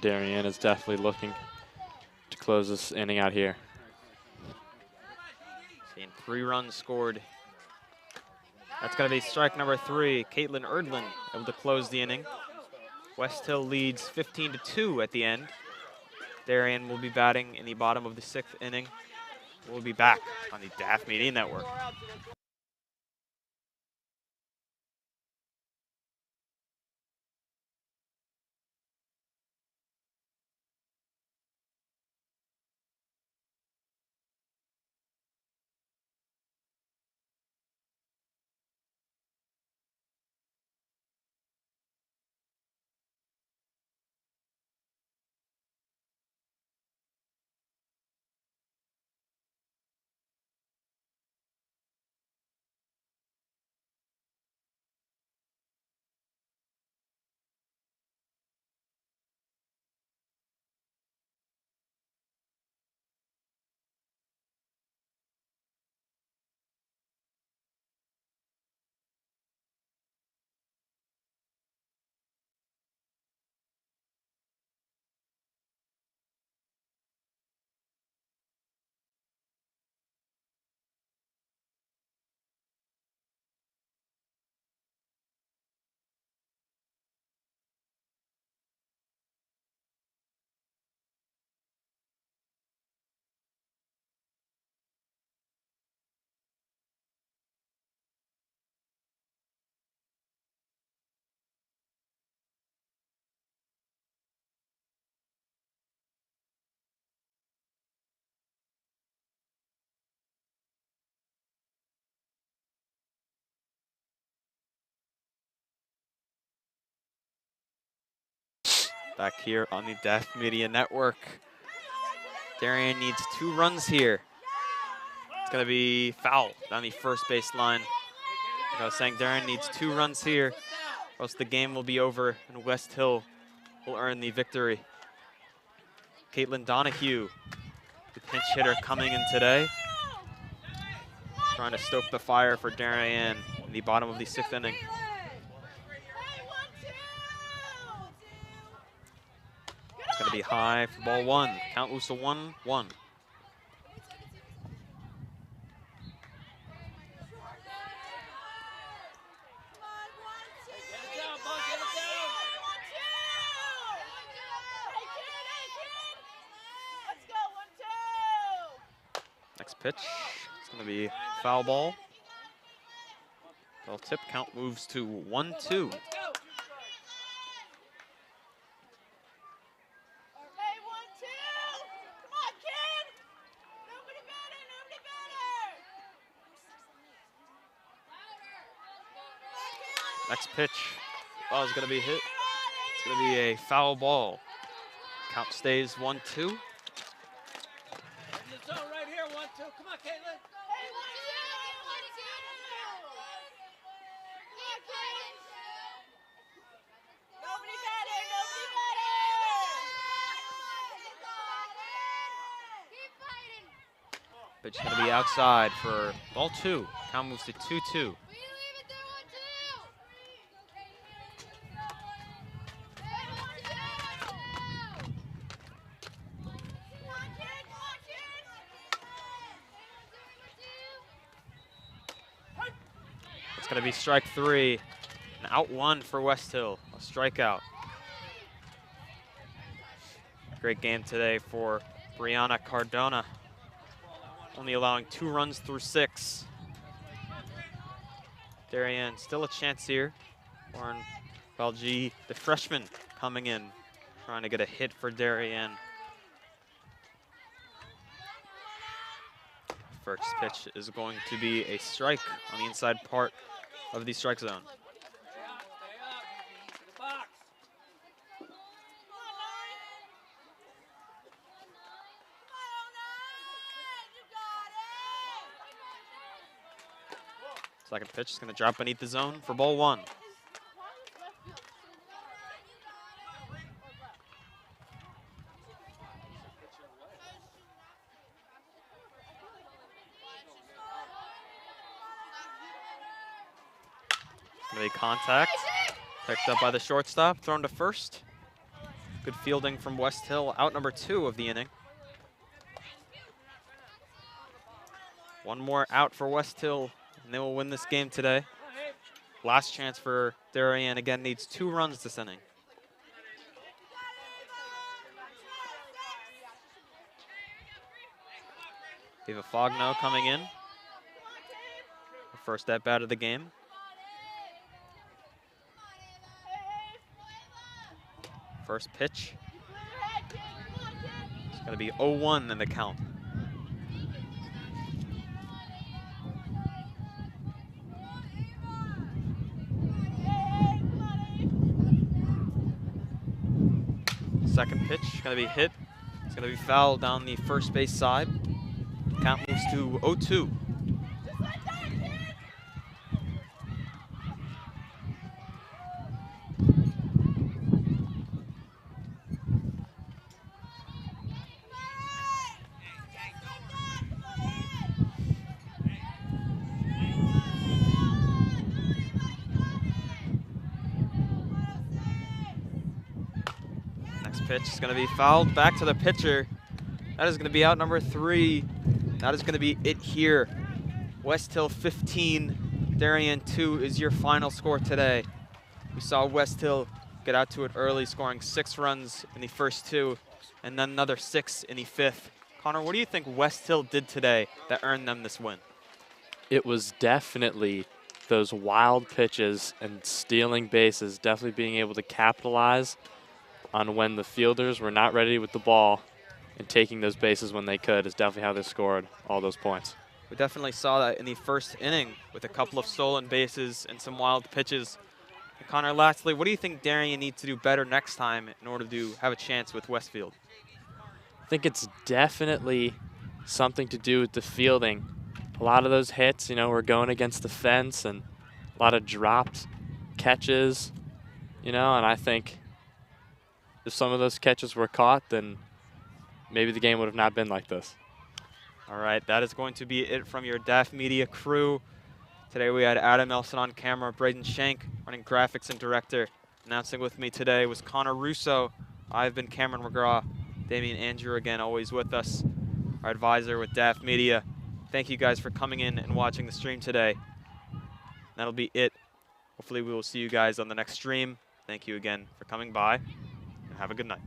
Darien is definitely looking to close this inning out here.
Seeing 3 runs scored. That's going to be strike number 3. Caitlin Erdlin able to close the inning. Westhill leads 15-2 at the end. Darien will be batting in the bottom of the 6th inning. We'll be back on the DAF Media Network. back here on the DAF Media Network. Darien needs 2 runs here. It's going to be foul down the first baseline. Like I was saying, Darien needs 2 runs here, or else the game will be over and Westhill will earn the victory. Caitlin Donahue, the pinch hitter coming in today, trying to stoke the fire for Darien in the bottom of the 6th inning. It's going to be high for ball 1. Count moves to 1-1. Next pitch, it's going to be foul ball. Ball tip, count moves to 1-2. Next pitch, ball is going to be hit. It's going to be a foul ball. Count stays 1-2.
Come on, Caitlin. Nobody better.
Pitch is going to be outside for ball 2. Count moves to 2-2. It's going to be strike 3. An out 1 for Westhill. A strikeout. Great game today for Brianna Cardona. Only allowing 2 runs through 6. Darien still a chance here. Lauren Balgi, the freshman, coming in, trying to get a hit for Darien. First pitch is going to be a strike on the inside part of the strike zone. Second pitch is going to drop beneath the zone for ball 1. Going to be contact. Picked up by the shortstop, thrown to first. Good fielding from Westhill, out number 2 of the inning. One more out for Westhill, and they will win this game today. Last chance for Darien, again, needs 2 runs this inning. Eva Fogno coming in. The first at bat of the game. First pitch. It's going to be 0-1 in the count. Second pitch, going to be hit. It's going to be fouled down the first base side. Count moves to 0-2. Pitch is going to be fouled back to the pitcher. That is going to be out number 3. That is going to be it here. Westhill 15, Darien 2 is your final score today. We saw Westhill get out to it early, scoring 6 runs in the first 2, and then another 6 in the 5th. Connor, what do you think Westhill did today that earned them this win?
It was definitely those wild pitches and stealing bases, definitely being able to capitalize on when the fielders were not ready with the ball, and taking those bases when they could is definitely how they scored all those points.
We definitely saw that in the first inning with a couple of stolen bases and some wild pitches. Connor, lastly, what do you think Darien needs to do better next time in order to have a chance with Westfield?
I think it's definitely something to do with the fielding. A lot of those hits, you know, were going against the fence and a lot of dropped catches, you know, and I think if some of those catches were caught, then maybe the game would have not been like this.
All right, that is going to be it from your DAF Media crew. Today we had Adam Elson on camera, Braden Shank running graphics and director. Announcing with me today was Connor Russo. I've been Cameron McGraw. Damian Andrew again, always with us, our advisor with DAF Media. Thank you guys for coming in and watching the stream today. That'll be it. Hopefully we will see you guys on the next stream. Thank you again for coming by, and have a good night.